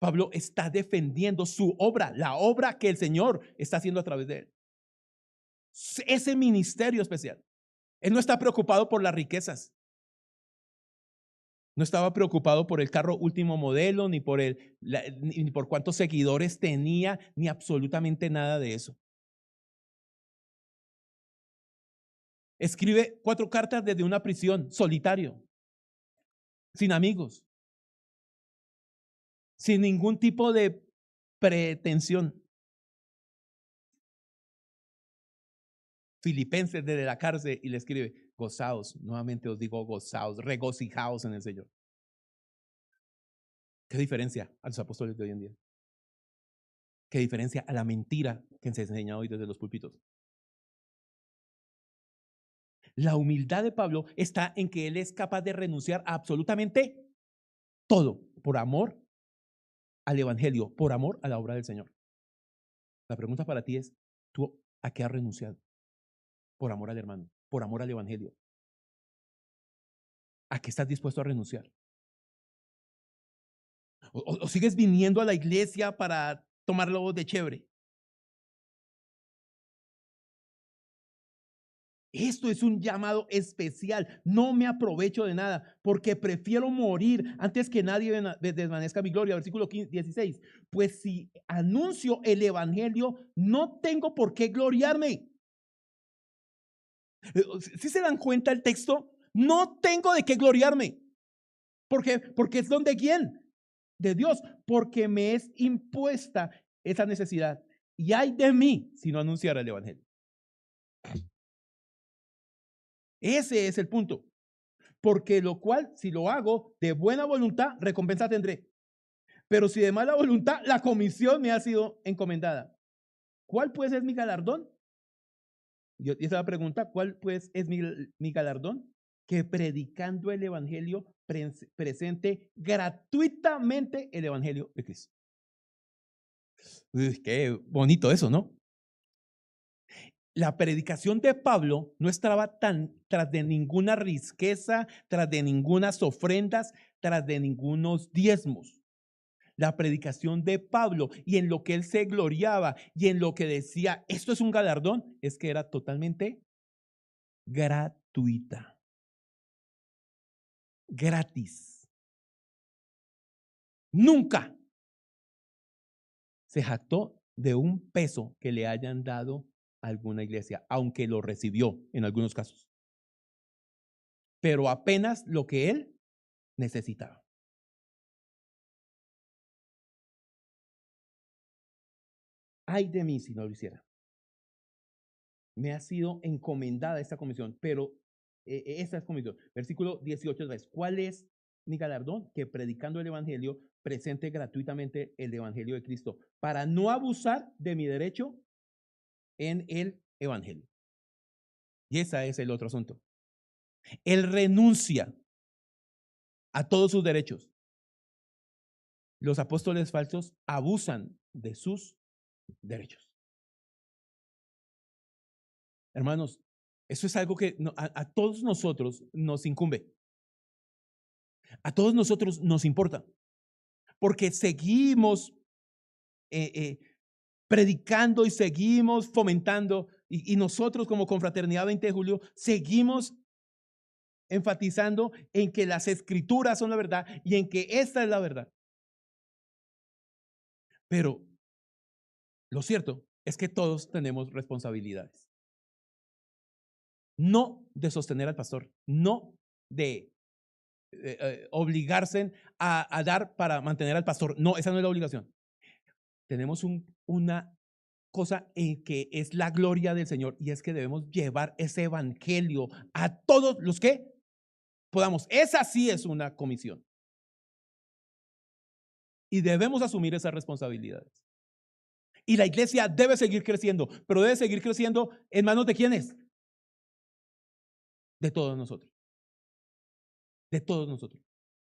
Pablo está defendiendo su obra, la obra que el Señor está haciendo a través de él. Ese ministerio especial. Él no está preocupado por las riquezas. No estaba preocupado por el carro último modelo, ni por cuántos seguidores tenía, ni absolutamente nada de eso. Escribe 4 cartas desde una prisión, solitario, sin amigos, sin ningún tipo de pretensión. Filipenses desde la cárcel y le escribe, gozaos, nuevamente os digo gozaos, regocijaos en el Señor. ¿Qué diferencia a los apóstoles de hoy en día? ¿Qué diferencia a la mentira que se enseña hoy desde los púlpitos? La humildad de Pablo está en que él es capaz de renunciar a absolutamente todo por amor al evangelio, por amor a la obra del Señor. La pregunta para ti es, ¿tú a qué has renunciado? Por amor al hermano, por amor al evangelio. ¿A qué estás dispuesto a renunciar? ¿O sigues viniendo a la iglesia para tomarlo de chévere? Esto es un llamado especial. No me aprovecho de nada porque prefiero morir antes que nadie desvanezca mi gloria. Versículo 16. Pues si anuncio el evangelio, no tengo por qué gloriarme. ¿Sí se dan cuenta el texto? No tengo de qué gloriarme. ¿Por qué? Porque es don de quién? De Dios. Porque me es impuesta esa necesidad. Y hay de mí si no anunciara el evangelio. Ese es el punto. Porque lo cual, si lo hago de buena voluntad, recompensa tendré. Pero si de mala voluntad, la comisión me ha sido encomendada. ¿Cuál pues es mi galardón? Y esa es la pregunta, ¿cuál pues es mi galardón? Que predicando el evangelio presente gratuitamente el evangelio de Cristo. Uy, qué bonito eso, ¿no? La predicación de Pablo no estaba tan tras de ninguna riqueza, tras de ningunas ofrendas, tras de ningunos diezmos. La predicación de Pablo y en lo que él se gloriaba y en lo que decía, esto es un galardón, es que era totalmente gratuita, gratis. Nunca se jactó de un peso que le hayan dado a alguna iglesia, aunque lo recibió en algunos casos, pero apenas lo que él necesitaba. Ay de mí si no lo hiciera. Me ha sido encomendada esta comisión, pero esta es comisión. Versículo 18, ¿cuál es mi galardón? Que predicando el evangelio, presente gratuitamente el evangelio de Cristo, para no abusar de mi derecho en el evangelio. Y ese es el otro asunto. Él renuncia a todos sus derechos. Los apóstoles falsos abusan de sus derechos. Hermanos, eso es algo que a todos nosotros nos incumbe. A todos nosotros nos importa. Porque seguimos predicando y seguimos fomentando. Y nosotros como Confraternidad 20 de Julio seguimos enfatizando en que las escrituras son la verdad y en que esta es la verdad. Pero lo cierto es que todos tenemos responsabilidades. No de sostener al pastor, no de obligarse a dar para mantener al pastor. No, esa no es la obligación. Tenemos una cosa en que es la gloria del Señor y es que debemos llevar ese evangelio a todos los que podamos. Esa sí es una comisión. Y debemos asumir esas responsabilidades. Y la iglesia debe seguir creciendo, pero debe seguir creciendo en manos de ¿quiénes? De todos nosotros. De todos nosotros.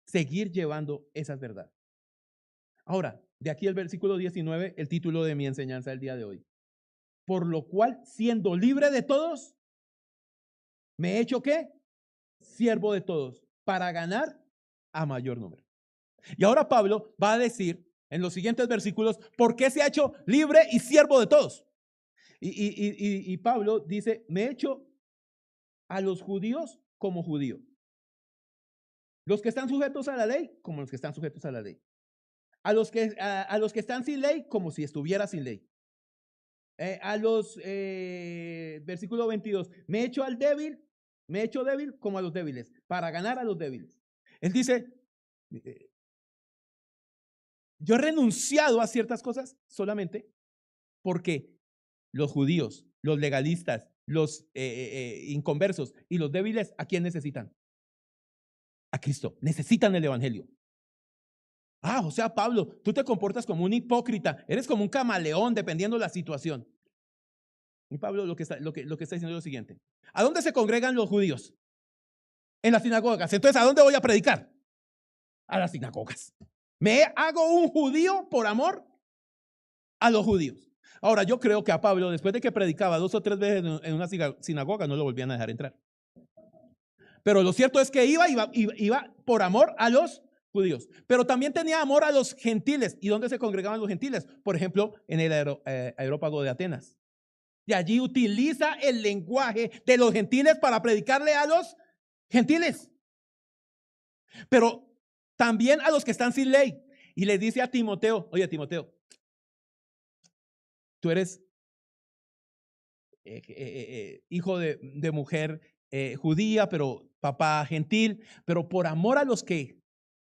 Seguir llevando esas verdades. Ahora, de aquí el versículo 19, el título de mi enseñanza el día de hoy. Por lo cual, siendo libre de todos, me he hecho ¿qué? Siervo de todos, para ganar a mayor número. Y ahora Pablo va a decir en los siguientes versículos por qué se ha hecho libre y siervo de todos. Y Pablo dice, me he hecho a los judíos como judío. Los que están sujetos a la ley, como los que están sujetos a la ley. A los que están sin ley, como si estuviera sin ley. Versículo 22, me he hecho al débil, me he hecho débil como a los débiles, para ganar a los débiles. Él dice, yo he renunciado a ciertas cosas solamente porque los judíos, los legalistas, los inconversos y los débiles, ¿a quién necesitan? A Cristo, necesitan el evangelio. O sea, Pablo, tú te comportas como un hipócrita, eres como un camaleón dependiendo de la situación. Y Pablo lo que está diciendo es lo siguiente. ¿A dónde se congregan los judíos? En las sinagogas. Entonces, ¿a dónde voy a predicar? A las sinagogas. Me hago un judío por amor a los judíos. Ahora, yo creo que a Pablo, después de que predicaba 2 o 3 veces en una sinagoga, no lo volvían a dejar entrar. Pero lo cierto es que iba por amor a los judíos. Pero también tenía amor a los gentiles. ¿Y dónde se congregaban los gentiles? Por ejemplo, en el aerópago de Atenas. Y allí utiliza el lenguaje de los gentiles para predicarle a los gentiles. Pero también a los que están sin ley. Y le dice a Timoteo, oye Timoteo, tú eres hijo de mujer judía, pero papá gentil, pero por amor a los que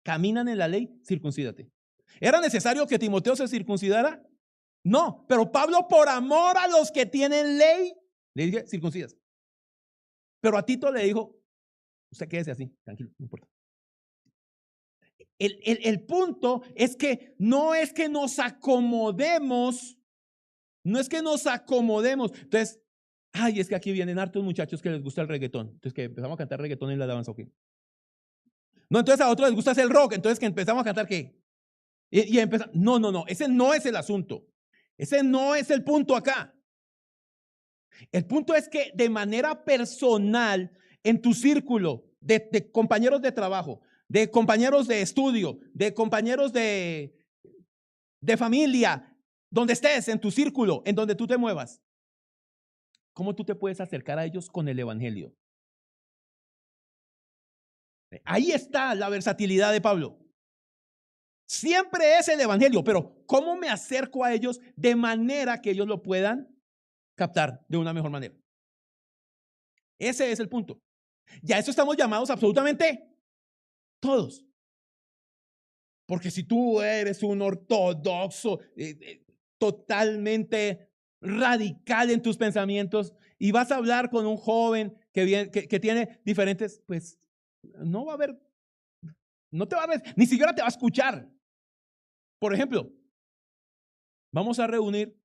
caminan en la ley, circuncídate. ¿Era necesario que Timoteo se circuncidara? No, pero Pablo por amor a los que tienen ley, le dije, circuncidas. Pero a Tito le dijo, usted quédese así, tranquilo, no importa. El punto es que no es que nos acomodemos, Entonces, es que aquí vienen hartos muchachos que les gusta el reggaetón. Entonces, que empezamos a cantar reggaetón en la alabanza, ¿o qué? No, entonces a otros les gusta hacer rock. Entonces, que empezamos a cantar, ¿qué? Y empezamos. No, ese no es el asunto. Ese no es el punto acá. El punto es que de manera personal, en tu círculo de compañeros de trabajo, de compañeros de estudio, de compañeros de familia, donde estés, en tu círculo, en donde tú te muevas, ¿cómo tú te puedes acercar a ellos con el evangelio? Ahí está la versatilidad de Pablo. Siempre es el evangelio, pero ¿cómo me acerco a ellos de manera que ellos lo puedan captar de una mejor manera? Ese es el punto. Ya eso estamos llamados absolutamente todos. Porque si tú eres un ortodoxo totalmente radical en tus pensamientos y vas a hablar con un joven que tiene diferentes, pues no va a haber, no te va a ver, ni siquiera te va a escuchar. Por ejemplo, vamos a reunir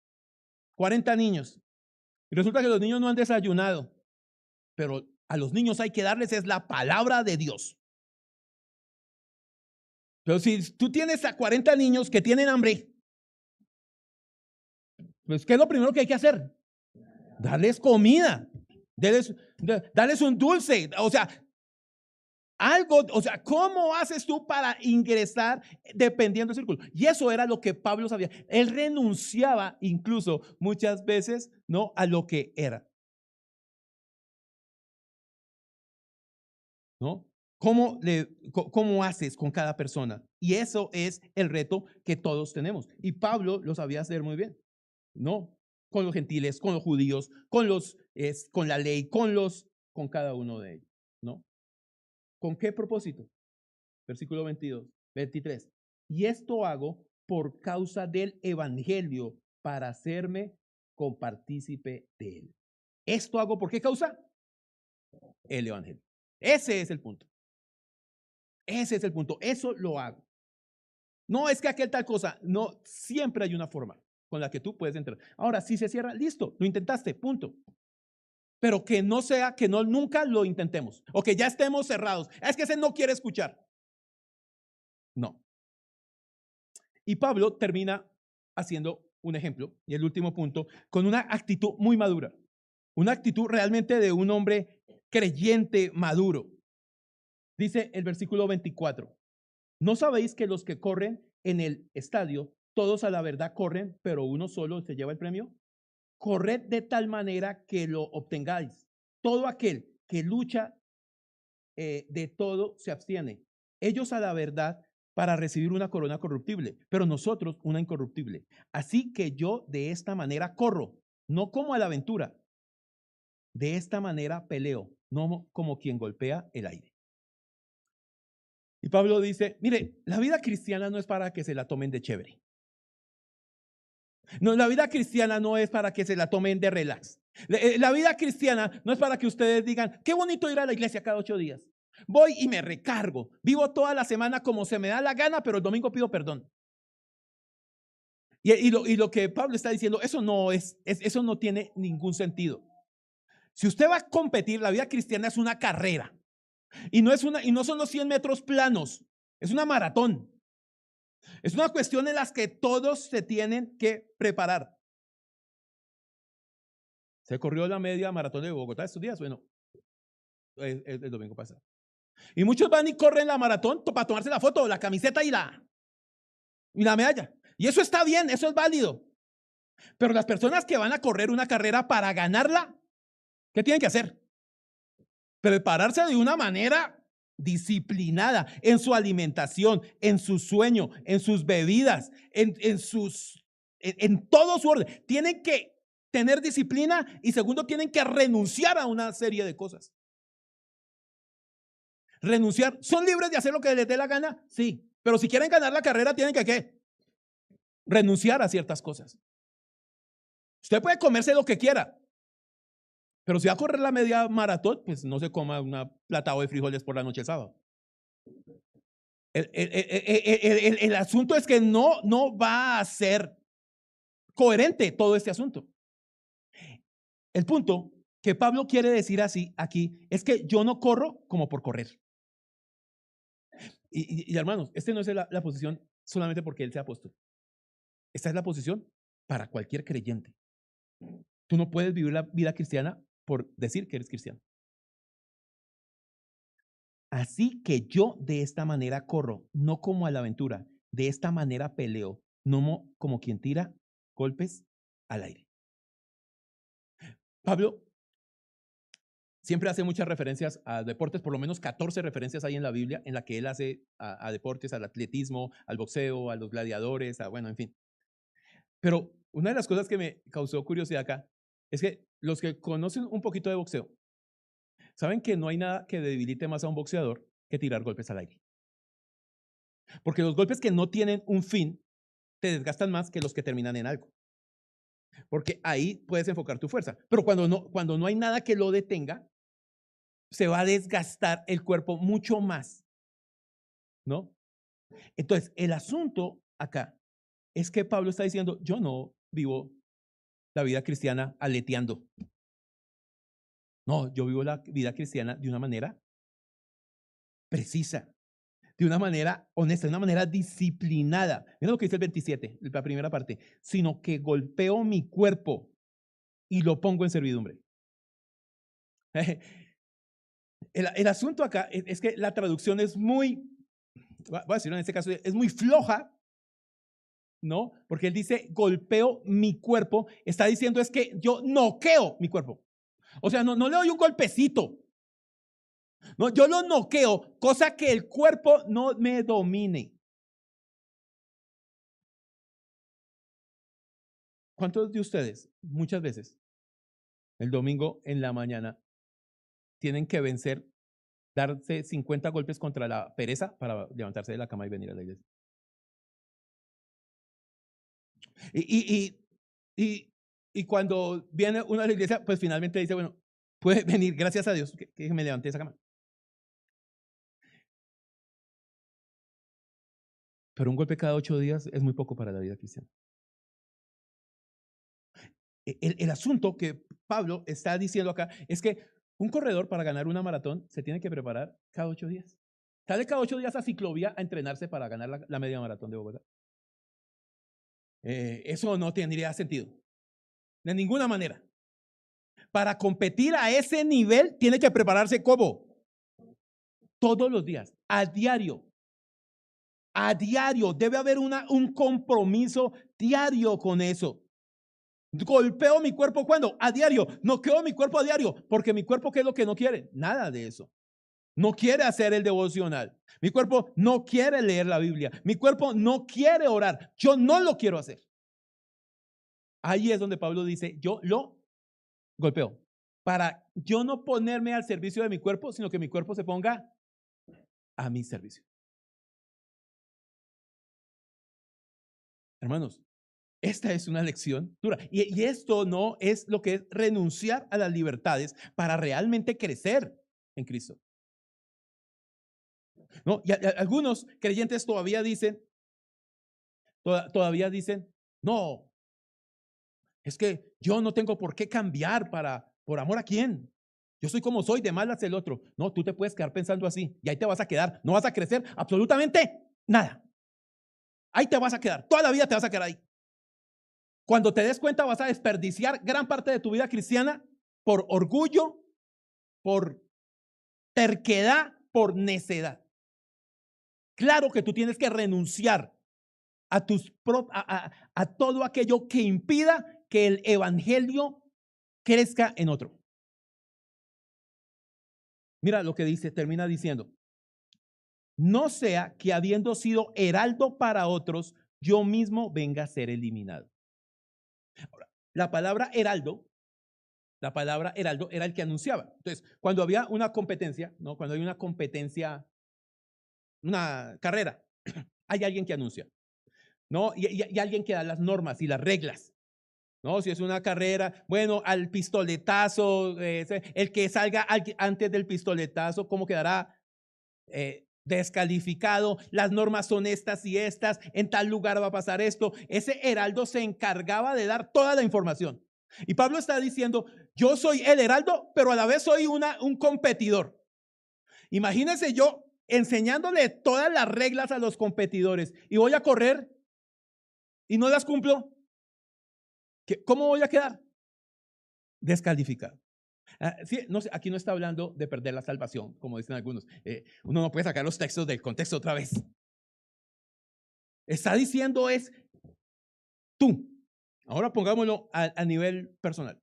40 niños y resulta que los niños no han desayunado, pero a los niños hay que darles es la palabra de Dios. Pero si tú tienes a 40 niños que tienen hambre, pues ¿qué es lo primero que hay que hacer? Darles comida, darles un dulce, o sea, algo, o sea, ¿cómo haces tú para ingresar dependiendo del círculo? Y eso era lo que Pablo sabía. Él renunciaba incluso muchas veces, ¿no?, a lo que era. ¿No? ¿Cómo haces con cada persona? Y eso es el reto que todos tenemos. Y Pablo lo sabía hacer muy bien, ¿no? Con los gentiles, con los judíos, con la ley, con cada uno de ellos, ¿no? ¿Con qué propósito? Versículo 23. Y esto hago por causa del evangelio para hacerme compartícipe de él. ¿Esto hago por qué causa? El evangelio. Ese es el punto. Ese es el punto. Eso lo hago. No es que aquel tal cosa. No, siempre hay una forma con la que tú puedes entrar. Ahora, si se cierra, listo, lo intentaste, punto. Pero que no sea, que no nunca lo intentemos. O que ya estemos cerrados. Es que ese no quiere escuchar. No. Y Pablo termina haciendo un ejemplo, y el último punto, con una actitud muy madura. Una actitud realmente de un hombre creyente maduro. Dice el versículo 24. ¿No sabéis que los que corren en el estadio, todos a la verdad corren, pero uno solo se lleva el premio? Corred de tal manera que lo obtengáis. Todo aquel que lucha de todo se abstiene. Ellos a la verdad para recibir una corona corruptible, pero nosotros una incorruptible. Así que yo de esta manera corro, no como a la aventura. De esta manera peleo, no como quien golpea el aire. Y Pablo dice, mire, la vida cristiana no es para que se la tomen de chévere. No, la vida cristiana no es para que se la tomen de relax. La vida cristiana no es para que ustedes digan, qué bonito ir a la iglesia cada 8 días. Voy y me recargo. Vivo toda la semana como se me da la gana, pero el domingo pido perdón. Y lo que Pablo está diciendo, eso eso no tiene ningún sentido. Si usted va a competir, la vida cristiana es una carrera. Y no son los 100 metros planos, es una maratón. Es una cuestión en la que todos se tienen que preparar. Se corrió la media maratón de Bogotá estos días, bueno, el domingo pasado. Y muchos van y corren la maratón para tomarse la foto, la camiseta y la medalla. Y eso está bien, eso es válido. Pero las personas que van a correr una carrera para ganarla, ¿qué tienen que hacer? Prepararse de una manera disciplinada en su alimentación, en su sueño, en sus bebidas, en todo su orden. Tienen que tener disciplina y segundo, tienen que renunciar a una serie de cosas. Renunciar. ¿Son libres de hacer lo que les dé la gana? Sí. Pero si quieren ganar la carrera, tienen que ¿qué? Renunciar a ciertas cosas. Usted puede comerse lo que quiera, pero si va a correr la media maratón, pues no se coma un platado de frijoles por la noche el sábado. El asunto es que no va a ser coherente todo este asunto. El punto que Pablo quiere decir así aquí es que yo no corro como por correr. Y hermanos, esta no es la posición solamente porque él sea apóstol. Esta es la posición para cualquier creyente. Tú no puedes vivir la vida cristiana por decir que eres cristiano. Así que yo de esta manera corro, no como a la aventura, de esta manera peleo, no como quien tira golpes al aire. Pablo siempre hace muchas referencias a deportes, por lo menos 14 referencias hay en la Biblia en la que él hace a deportes, al atletismo, al boxeo, a los gladiadores, bueno, en fin. Pero una de las cosas que me causó curiosidad acá es que los que conocen un poquito de boxeo saben que no hay nada que debilite más a un boxeador que tirar golpes al aire. Porque los golpes que no tienen un fin te desgastan más que los que terminan en algo. Porque ahí puedes enfocar tu fuerza. Pero cuando no hay nada que lo detenga, se va a desgastar el cuerpo mucho más, ¿no? Entonces, el asunto acá es que Pablo está diciendo, yo no vivo la vida cristiana aleteando. No, yo vivo la vida cristiana de una manera precisa, de una manera honesta, de una manera disciplinada. Mira lo que dice el 27, la primera parte, sino que golpeo mi cuerpo y lo pongo en servidumbre. El asunto acá es que la traducción es muy, voy a decirlo en este caso, es muy floja, ¿no? Porque él dice, golpeo mi cuerpo, está diciendo es que yo noqueo mi cuerpo. O sea, no le doy un golpecito. No, yo lo noqueo, cosa que el cuerpo no me domine. ¿Cuántos de ustedes, muchas veces, el domingo en la mañana, tienen que vencer, darse 50 golpes contra la pereza para levantarse de la cama y venir a la iglesia? Y cuando viene uno a la iglesia, pues finalmente dice, bueno, puede venir, gracias a Dios que me levanté de esa cama. Pero un golpe cada 8 días es muy poco para la vida cristiana. El asunto que Pablo está diciendo acá es que un corredor para ganar una maratón se tiene que preparar cada 8 días. Sale cada 8 días a ciclovía a entrenarse para ganar la media maratón de Bogotá. Eso no tendría sentido. De ninguna manera. Para competir a ese nivel tiene que prepararse ¿cómo? Todos los días, a diario. A diario. Debe haber un compromiso diario con eso. Golpeo mi cuerpo ¿cuándo? A diario. Noqueo mi cuerpo a diario. Porque mi cuerpo, ¿qué es lo que no quiere? Nada de eso. No quiere hacer el devocional. Mi cuerpo no quiere leer la Biblia. Mi cuerpo no quiere orar. Yo no lo quiero hacer. Ahí es donde Pablo dice, yo lo golpeo. Para yo no ponerme al servicio de mi cuerpo, sino que mi cuerpo se ponga a mi servicio. Hermanos, esta es una lección dura. Y esto no es lo que es renunciar a las libertades para realmente crecer en Cristo. ¿No? Y algunos creyentes todavía dicen, no, es que yo no tengo por qué cambiar por amor a quién. Yo soy como soy, de mal hacia el otro. No, tú te puedes quedar pensando así y ahí te vas a quedar. No vas a crecer absolutamente nada. Ahí te vas a quedar. Toda la vida te vas a quedar ahí. Cuando te des cuenta vas a desperdiciar gran parte de tu vida cristiana por orgullo, por terquedad, por necedad. Claro que tú tienes que renunciar a todo aquello que impida que el evangelio crezca en otro. Mira lo que dice, termina diciendo, no sea que habiendo sido heraldo para otros, yo mismo venga a ser eliminado. Ahora, la palabra heraldo era el que anunciaba. Entonces, cuando había una competencia, ¿no? Cuando hay una competencia, una carrera, hay alguien que anuncia, ¿no? Y alguien que da las normas y las reglas. No, si es una carrera, bueno, al pistoletazo, el que salga antes del pistoletazo, ¿cómo quedará? Descalificado, las normas son estas y estas, en tal lugar va a pasar esto. Ese heraldo se encargaba de dar toda la información. Y Pablo está diciendo, yo soy el heraldo, pero a la vez soy un competidor. Imagínense yo enseñándole todas las reglas a los competidores y voy a correr y no las cumplo. ¿Cómo voy a quedar? Descalificado. Sí, no sé, aquí no está hablando de perder la salvación, como dicen algunos. Uno no puede sacar los textos del contexto otra vez. Está diciendo es tú. Ahora pongámoslo a nivel personal.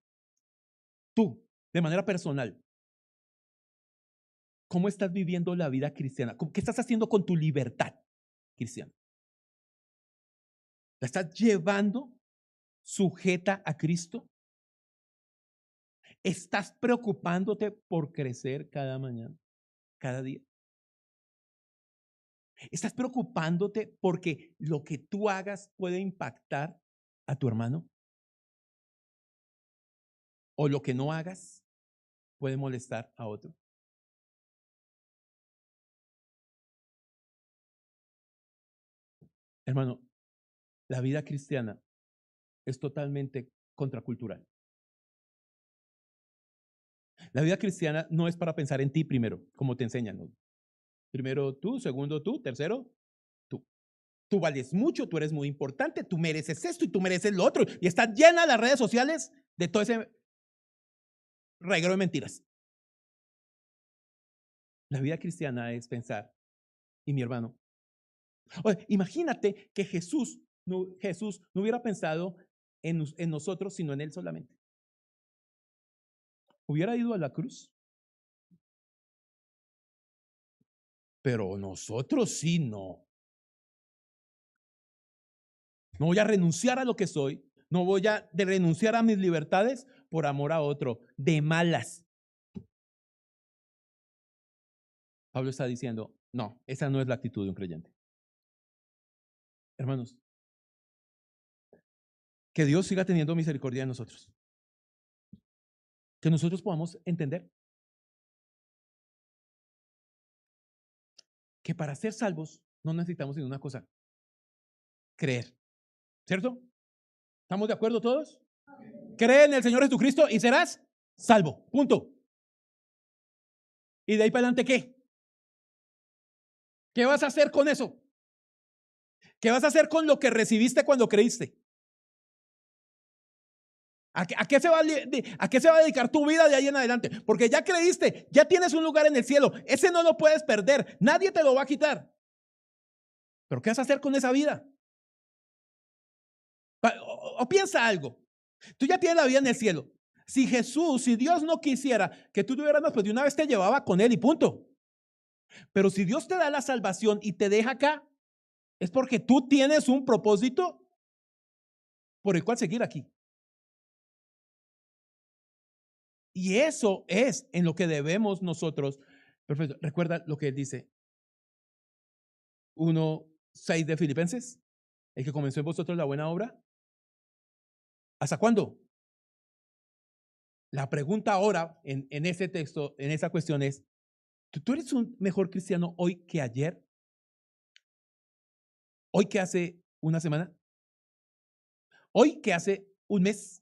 Tú, de manera personal, ¿cómo estás viviendo la vida cristiana? ¿Qué estás haciendo con tu libertad cristiana? ¿La estás llevando sujeta a Cristo? ¿Estás preocupándote por crecer cada mañana, cada día? ¿Estás preocupándote porque lo que tú hagas puede impactar a tu hermano? ¿O lo que no hagas puede molestar a otro? Hermano, la vida cristiana es totalmente contracultural. La vida cristiana no es para pensar en ti primero, como te enseñan, ¿no? Primero tú, segundo tú, tercero tú. Tú vales mucho, tú eres muy importante, tú mereces esto y tú mereces lo otro. Y está llena las redes sociales de todo ese reguero de mentiras. La vida cristiana es pensar, y mi hermano, oye, imagínate que Jesús no hubiera pensado en nosotros, sino en Él solamente. Hubiera ido a la cruz. Pero nosotros sí no. No voy a renunciar a lo que soy. No voy a renunciar a mis libertades por amor a otro. De malas. Pablo está diciendo, no, esa no es la actitud de un creyente. Hermanos, que Dios siga teniendo misericordia de nosotros. Que nosotros podamos entender que para ser salvos no necesitamos sino una cosa: creer. ¿Cierto? ¿Estamos de acuerdo todos? Cree en el Señor Jesucristo y serás salvo. Punto. ¿Y de ahí para adelante qué? ¿Qué vas a hacer con eso? ¿Qué vas a hacer con lo que recibiste cuando creíste? ¿A qué se va a dedicar tu vida de ahí en adelante? Porque ya creíste, ya tienes un lugar en el cielo. Ese no lo puedes perder. Nadie te lo va a quitar. ¿Pero qué vas a hacer con esa vida? O piensa algo. Tú ya tienes la vida en el cielo. Si Dios no quisiera que tú tuvieras más, pues de una vez te llevaba con Él y punto. Pero si Dios te da la salvación y te deja acá, es porque tú tienes un propósito por el cual seguir aquí. Y eso es en lo que debemos nosotros. Perfecto. Recuerda lo que Él dice. 1:6 de Filipenses. El que comenzó en vosotros la buena obra. ¿Hasta cuándo? La pregunta ahora en ese texto, en esa cuestión es, ¿tú eres un mejor cristiano hoy que ayer? ¿Hoy que hace una semana? ¿Hoy que hace un mes?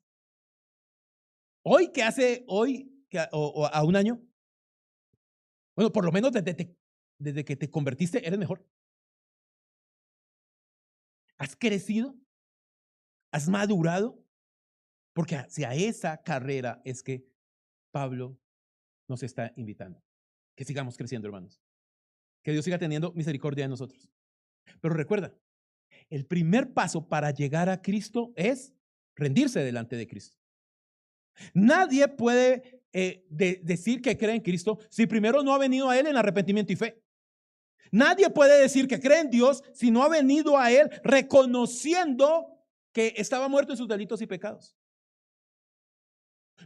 ¿Hoy que hace o a un año? Bueno, por lo menos desde que te convertiste eres mejor. ¿Has crecido? ¿Has madurado? Porque hacia esa carrera es que Pablo nos está invitando. Que sigamos creciendo, hermanos. Que Dios siga teniendo misericordia de nosotros. Pero recuerda, el primer paso para llegar a Cristo es rendirse delante de Cristo. Nadie puede decir que cree en Cristo si primero no ha venido a Él en arrepentimiento y fe. Nadie puede decir que cree en Dios si no ha venido a Él reconociendo que estaba muerto en sus delitos y pecados.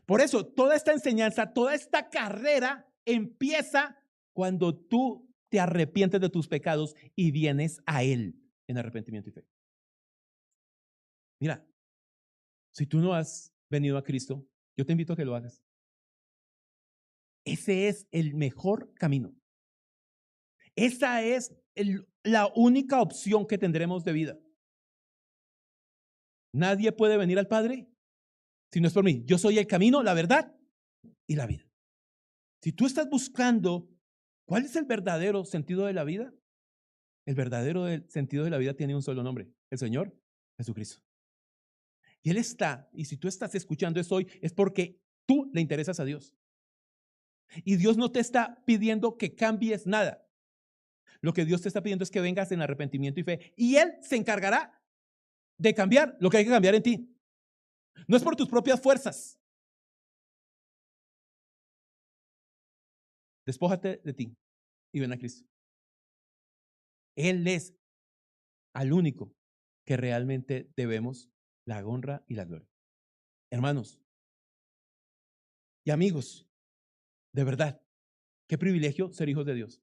Por eso, toda esta enseñanza, toda esta carrera empieza cuando tú te arrepientes de tus pecados y vienes a Él en arrepentimiento y fe. Mira, si tú no has venido a Cristo, yo te invito a que lo hagas. Ese es el mejor camino. Esa es la única opción que tendremos de vida. Nadie puede venir al Padre si no es por mí. Yo soy el camino, la verdad y la vida. Si tú estás buscando cuál es el verdadero sentido de la vida, el verdadero sentido de la vida tiene un solo nombre: el Señor Jesucristo. Y Él está, y si tú estás escuchando esto hoy, es porque tú le interesas a Dios. Y Dios no te está pidiendo que cambies nada. Lo que Dios te está pidiendo es que vengas en arrepentimiento y fe. Y Él se encargará de cambiar lo que hay que cambiar en ti. No es por tus propias fuerzas. Despójate de ti y ven a Cristo. Él es al único que realmente debemos la honra y la gloria. Hermanos y amigos, de verdad, qué privilegio ser hijos de Dios.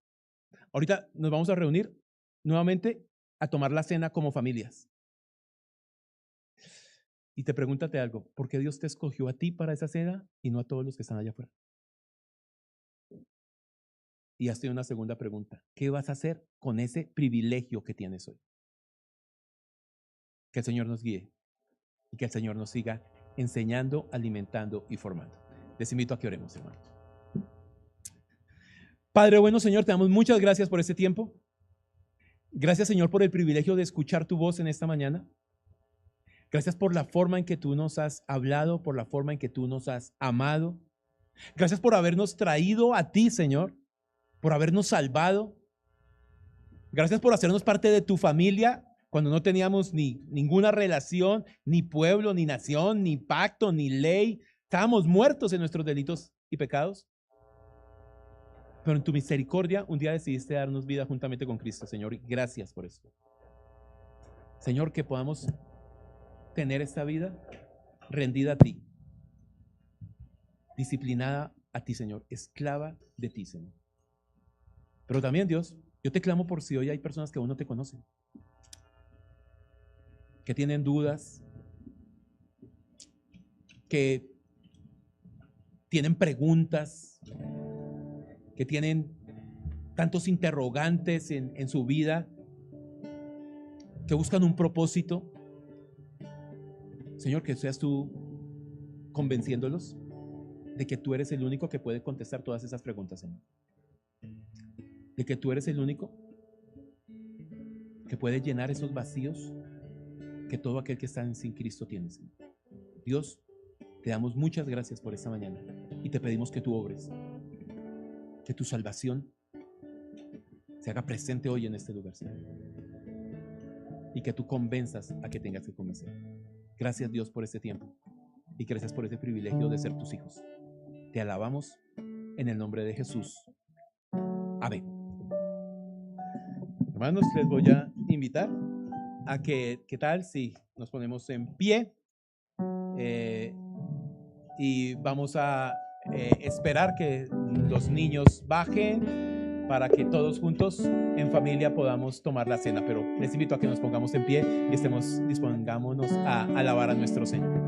Ahorita nos vamos a reunir nuevamente a tomar la cena como familias. Y te pregúntate algo, ¿por qué Dios te escogió a ti para esa cena y no a todos los que están allá afuera? Y hazte una segunda pregunta, ¿qué vas a hacer con ese privilegio que tienes hoy? Que el Señor nos guíe y que el Señor nos siga enseñando, alimentando y formando. Les invito a que oremos, hermanos. Padre bueno, Señor, te damos muchas gracias por este tiempo. Gracias, Señor, por el privilegio de escuchar tu voz en esta mañana. Gracias por la forma en que tú nos has hablado, por la forma en que tú nos has amado. Gracias por habernos traído a ti, Señor, por habernos salvado. Gracias por hacernos parte de tu familia cuando no teníamos ninguna relación, ni pueblo, ni nación, ni pacto, ni ley. Estábamos muertos en nuestros delitos y pecados. Pero en tu misericordia un día decidiste darnos vida juntamente con Cristo, Señor. Y gracias por eso. Señor, que podamos tener esta vida rendida a ti, disciplinada a ti, Señor, esclava de ti, Señor. Pero también, Dios, yo te clamo por si hoy hay personas que aún no te conocen, que tienen dudas, que tienen preguntas, que tienen tantos interrogantes en su vida, que buscan un propósito. Señor, que seas tú convenciéndolos de que tú eres el único que puede contestar todas esas preguntas, Señor. De que tú eres el único que puede llenar esos vacíos que todo aquel que está sin Cristo tiene, Señor. Dios, te damos muchas gracias por esta mañana y te pedimos que tú obres, que tu salvación se haga presente hoy en este lugar, Señor, y que tú convenzas a que tengas que convencer. Gracias, Dios, por este tiempo y gracias por ese privilegio de ser tus hijos. Te alabamos en el nombre de Jesús. Amén. Hermanos, les voy a invitar a que, ¿qué tal si nos ponemos en pie? Y vamos a esperar que los niños bajen para que todos juntos en familia podamos tomar la cena. Pero les invito a que nos pongamos en pie y dispongámonos a alabar a nuestro Señor.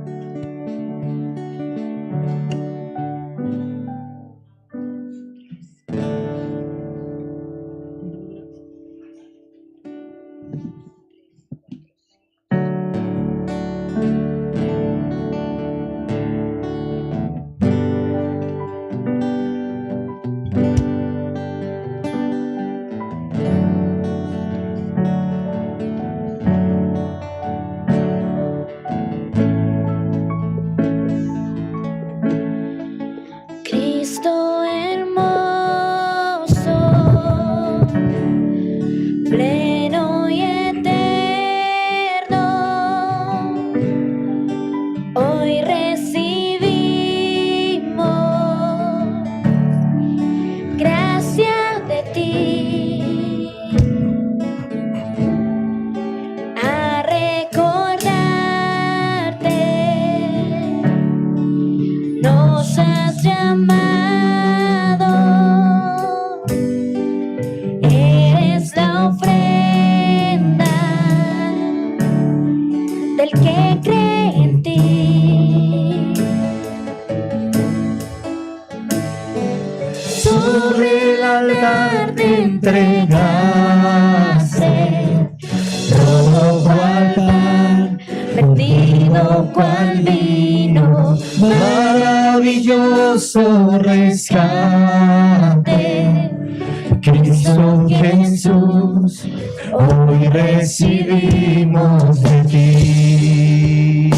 Maravilloso rescate, Cristo Jesús, hoy recibimos de ti.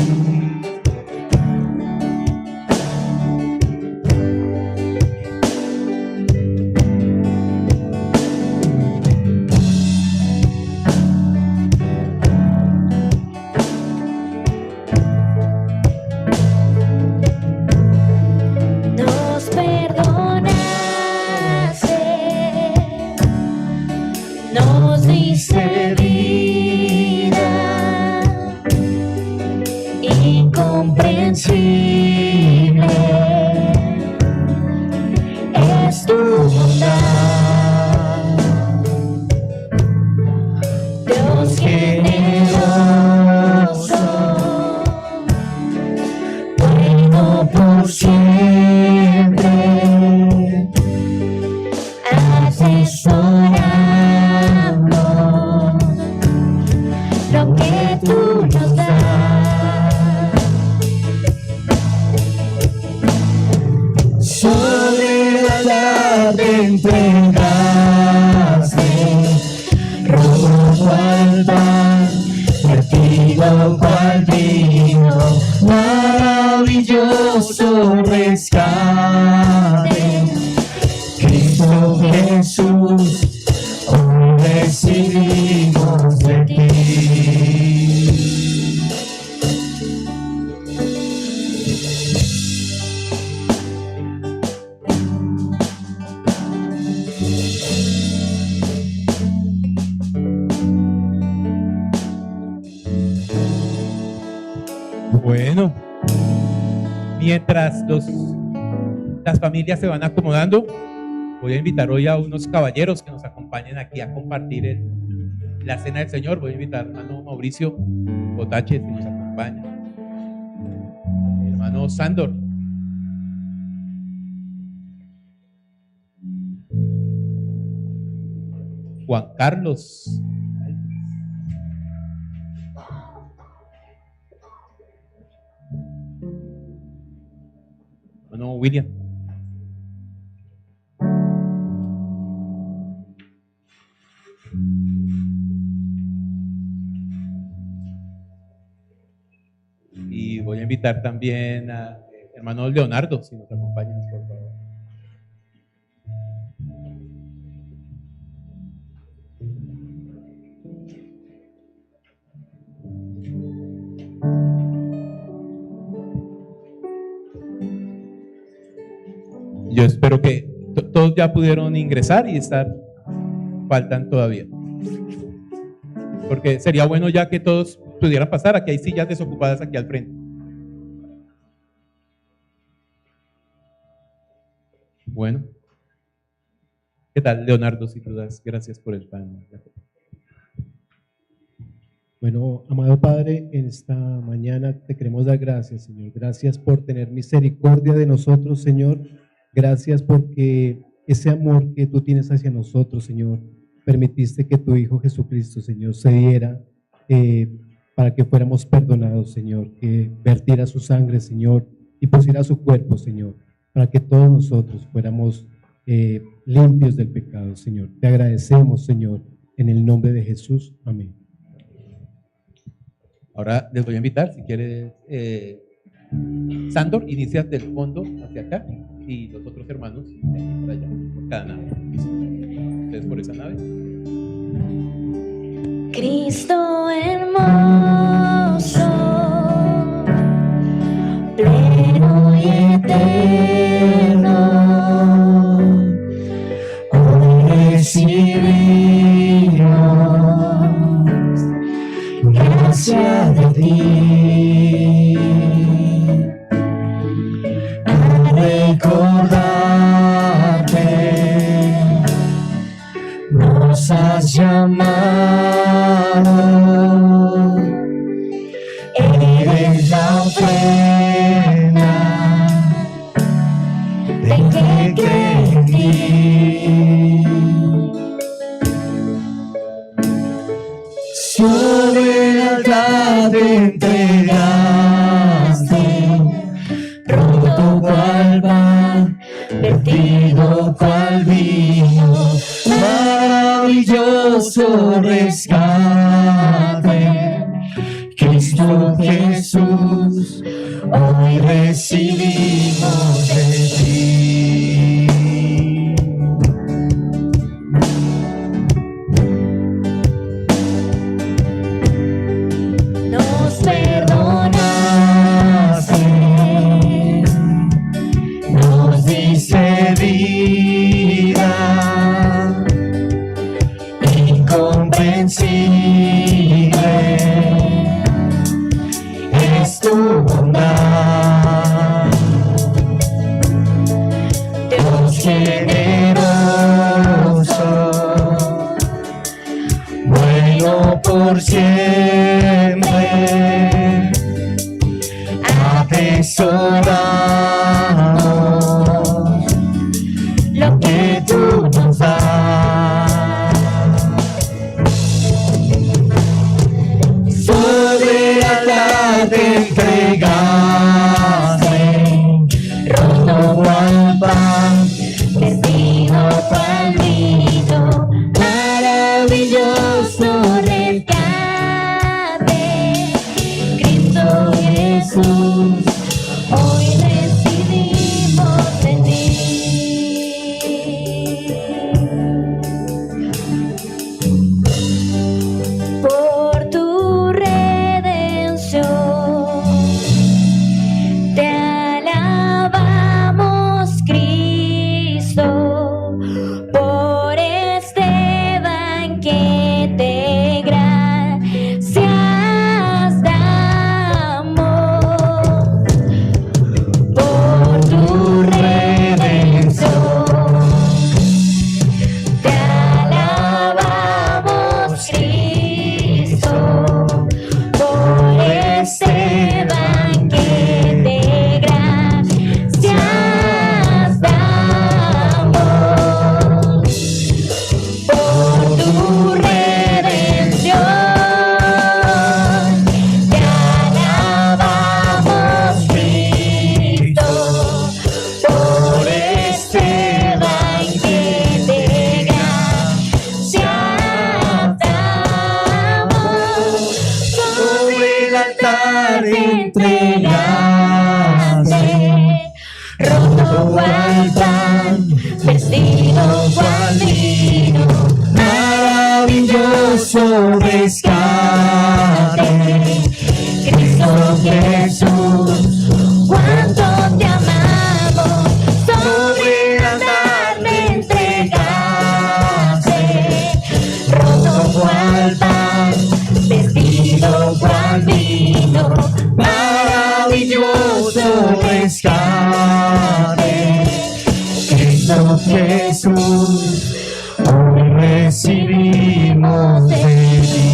vertido cual vino, maravilloso rescate. Cristo Jesús, hoy recibimos de ti. Bueno, mientras las familias se van acomodando, voy a invitar hoy a unos caballeros que nos acompañen aquí a compartir la cena del Señor. Voy a invitar al hermano Mauricio Botache, si nos acompaña, el hermano Sándor, Juan Carlos, hermano William, y voy a invitar también a hermano Leonardo, si nos acompañan, por favor. Yo espero que todos ya pudieron ingresar y faltan todavía. Porque sería bueno ya que todos pudieran pasar. Aquí hay sillas desocupadas aquí al frente. Bueno. ¿Qué tal, Leonardo? Si tú das gracias por el pan. Bueno, amado Padre, en esta mañana te queremos dar gracias, Señor. Gracias por tener misericordia de nosotros, Señor. Gracias porque ese amor que tú tienes hacia nosotros, Señor, permitiste que tu Hijo Jesucristo, Señor, se diera para que fuéramos perdonados, Señor, que vertiera su sangre, Señor, y pusiera su cuerpo, Señor, para que todos nosotros fuéramos limpios del pecado, Señor. Te agradecemos, Señor, en el nombre de Jesús. Amén. Ahora les voy a invitar, si quieres, Sándor, inicia del fondo hacia acá y los otros hermanos de aquí para allá, por cada nave. Ustedes por esa nave. Cristo hermoso, pleno y eterno, hoy recibimos gracia de ti. A recordarte nos has llamado, eres la ofrenda de que cree en ti. Sobre el altar te entregaste, roto cual pan, vertido cual vino, maravilloso rescate. Cristo Jesús, hoy recibimos de ti. Nos perdonaste, Nos diste vida, incomprensible es tu bondad. Dios generoso, bueno por siempre, atesoramos lo que tú nos das. Sobre el altar te entregaste, roto cual pan, vestido cual vino, maravilloso rescate. te entregaste, roto cual pan, vestido cual vino, maravilloso rescate. Cristo Jesús, cuánto te amamos, sobre andar me entregaste, roto cual pan, vestido cual vino, maravilloso rescate. Cristo Jesús, hoy recibimos de ti.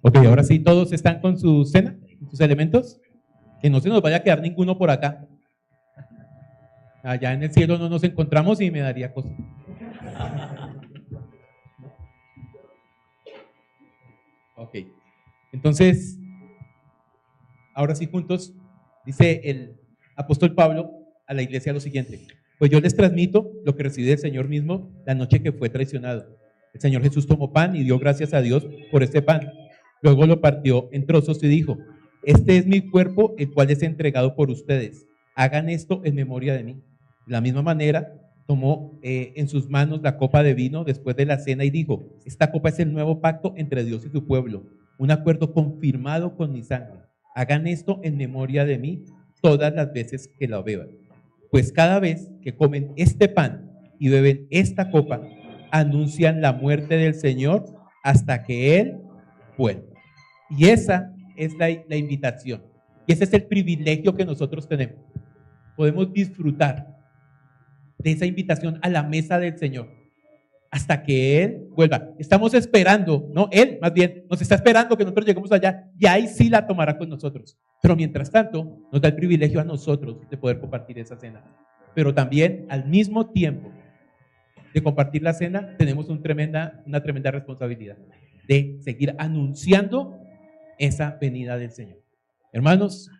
Ok, ahora sí, todos están con su cena, sus elementos. Que no se nos vaya a quedar ninguno por acá. Allá en el cielo no nos encontramos y me daría cosa. Ok, entonces, ahora sí juntos, dice el apóstol Pablo a la iglesia lo siguiente: pues yo les transmito lo que recibí del Señor mismo la noche que fue traicionado. El Señor Jesús tomó pan y dio gracias a Dios por este pan. Luego lo partió en trozos y dijo: este es mi cuerpo, el cual es entregado por ustedes. Hagan esto en memoria de mí. De la misma manera, tomó en sus manos la copa de vino después de la cena y dijo: esta copa es el nuevo pacto entre Dios y su pueblo, un acuerdo confirmado con mi sangre. Hagan esto en memoria de mí todas las veces que la beban. Pues cada vez que comen este pan y beben esta copa, anuncian la muerte del Señor hasta que Él vuelva. Y esa es la invitación. Y ese es el privilegio que nosotros tenemos. Podemos disfrutar de esa invitación a la mesa del Señor hasta que Él vuelva. Estamos esperando, no, Él más bien nos está esperando que nosotros lleguemos allá y ahí sí la tomará con nosotros. Pero mientras tanto, nos da el privilegio a nosotros de poder compartir esa cena. Pero también al mismo tiempo de compartir la cena, tenemos una tremenda responsabilidad de seguir anunciando esa venida del Señor. Hermanos,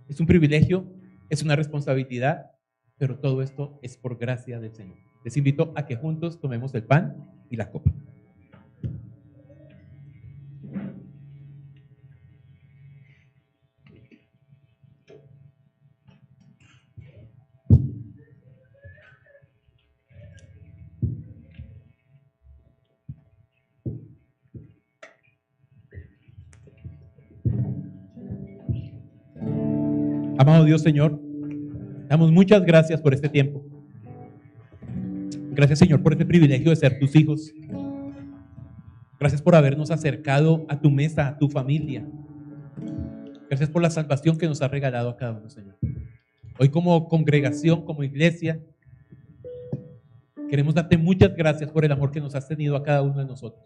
es un privilegio, es una responsabilidad, pero todo esto es por gracia del Señor. Les invito a que juntos tomemos el pan y la copa. Amado Dios, Señor, damos muchas gracias por este tiempo. Gracias, Señor, por este privilegio de ser tus hijos. Gracias por habernos acercado a tu mesa, a tu familia. Gracias por la salvación que nos has regalado a cada uno, Señor. Hoy como congregación, como iglesia, queremos darte muchas gracias por el amor que nos has tenido a cada uno de nosotros.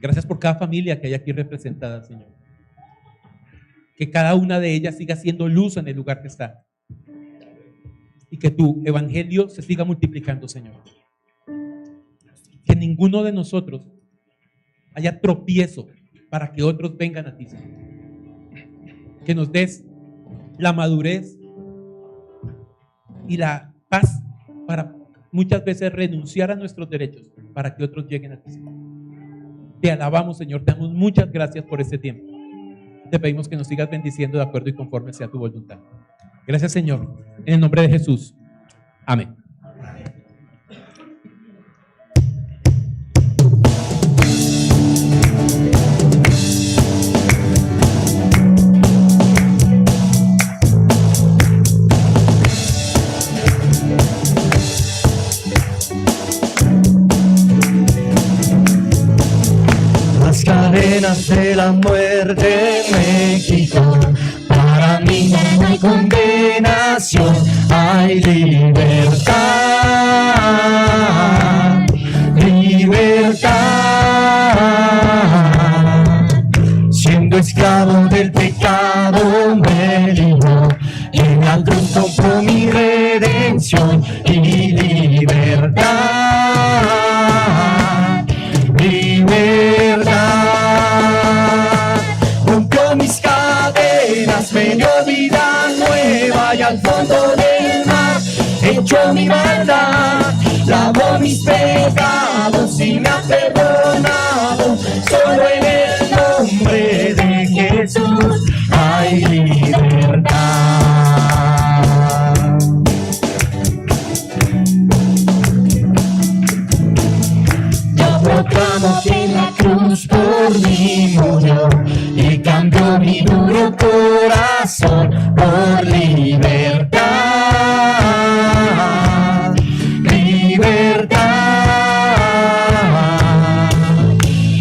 Gracias por cada familia que hay aquí representada, Señor. Que cada una de ellas siga siendo luz en el lugar que está. Y que tu evangelio se siga multiplicando, Señor. Que ninguno de nosotros haya tropiezo para que otros vengan a ti, Señor. Que nos des la madurez y la paz para muchas veces renunciar a nuestros derechos para que otros lleguen a ti, Señor. Te alabamos, Señor. Te damos muchas gracias por este tiempo. Te pedimos que nos sigas bendiciendo de acuerdo y conforme sea tu voluntad. Gracias, Señor. En el nombre de Jesús. Amén. cadenas de la muerte me quitó. Para mí ya no hay condenación, hay libertad, libertad. Siendo esclavo del pecado me libró, y en la cruz compró mi redención y libertad, libertad. Rompió mis cadenas, me dio vida nueva, y al fondo del mar echó mi maldad, lavó mis pecados y me ha perdonado. Solo en el nombre de Jesús hay libertad. Yo proclamo que en la cruz por mí murió y cambió mi duro corazón por libertad, libertad.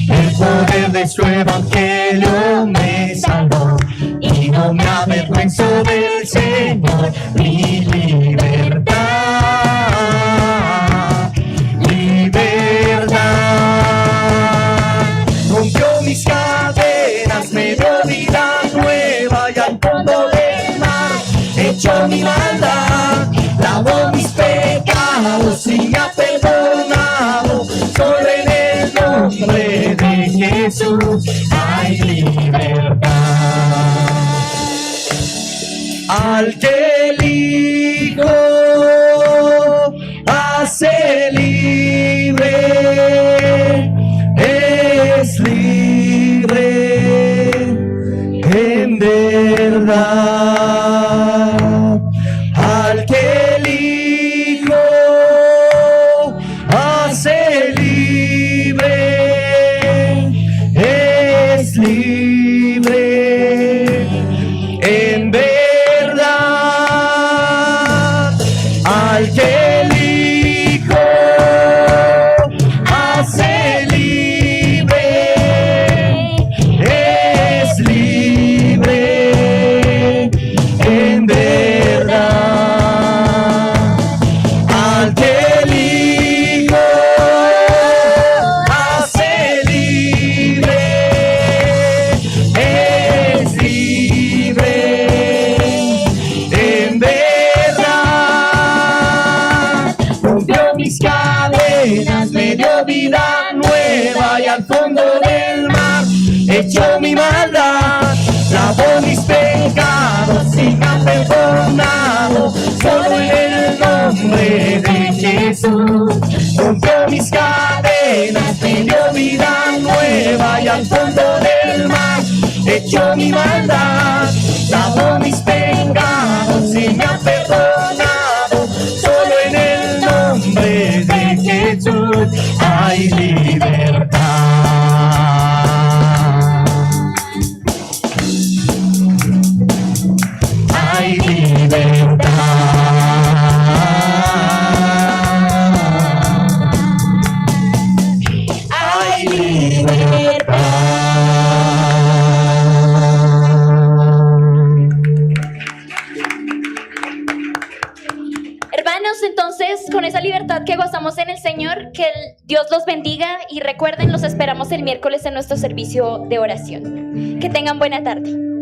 El poder de su evangelio me salvó y no me avergüenzo del Señor. Mi libertad, libertad. Rompió mis cadenas, me dio vida nueva, y al fondo del mar echó mi maldad, lavó mis pecados y me ha perdonado. Solo en el nombre de Jesús hay libertad. Al que el Hijo hace libre, es libre en verdad. Al que el Hijo hace libre, es libre en verdad. Al que el Hijo hace libre, es libre en verdad. Al que el Hijo hace libre, es libre en verdad. Rompió mis cadenas, me dio vida nueva, y al fondo del mar echó mi maldad, lavó mis pecados y me ha perdonado. Solo en el nombre de Jesús rompió mis cadenas, me dio vida nueva, y al fondo del mar echó mi maldad, lavó mis pecados y me ha perdonado. Solo en el nombre de Jesús hay libertad. Hay libertad. Hay libertad. Hermanos, entonces, con esa libertad que gozamos en el Señor, que Dios los bendiga, y recuerden, los esperamos el miércoles en nuestro servicio de oración. Que tengan buena tarde.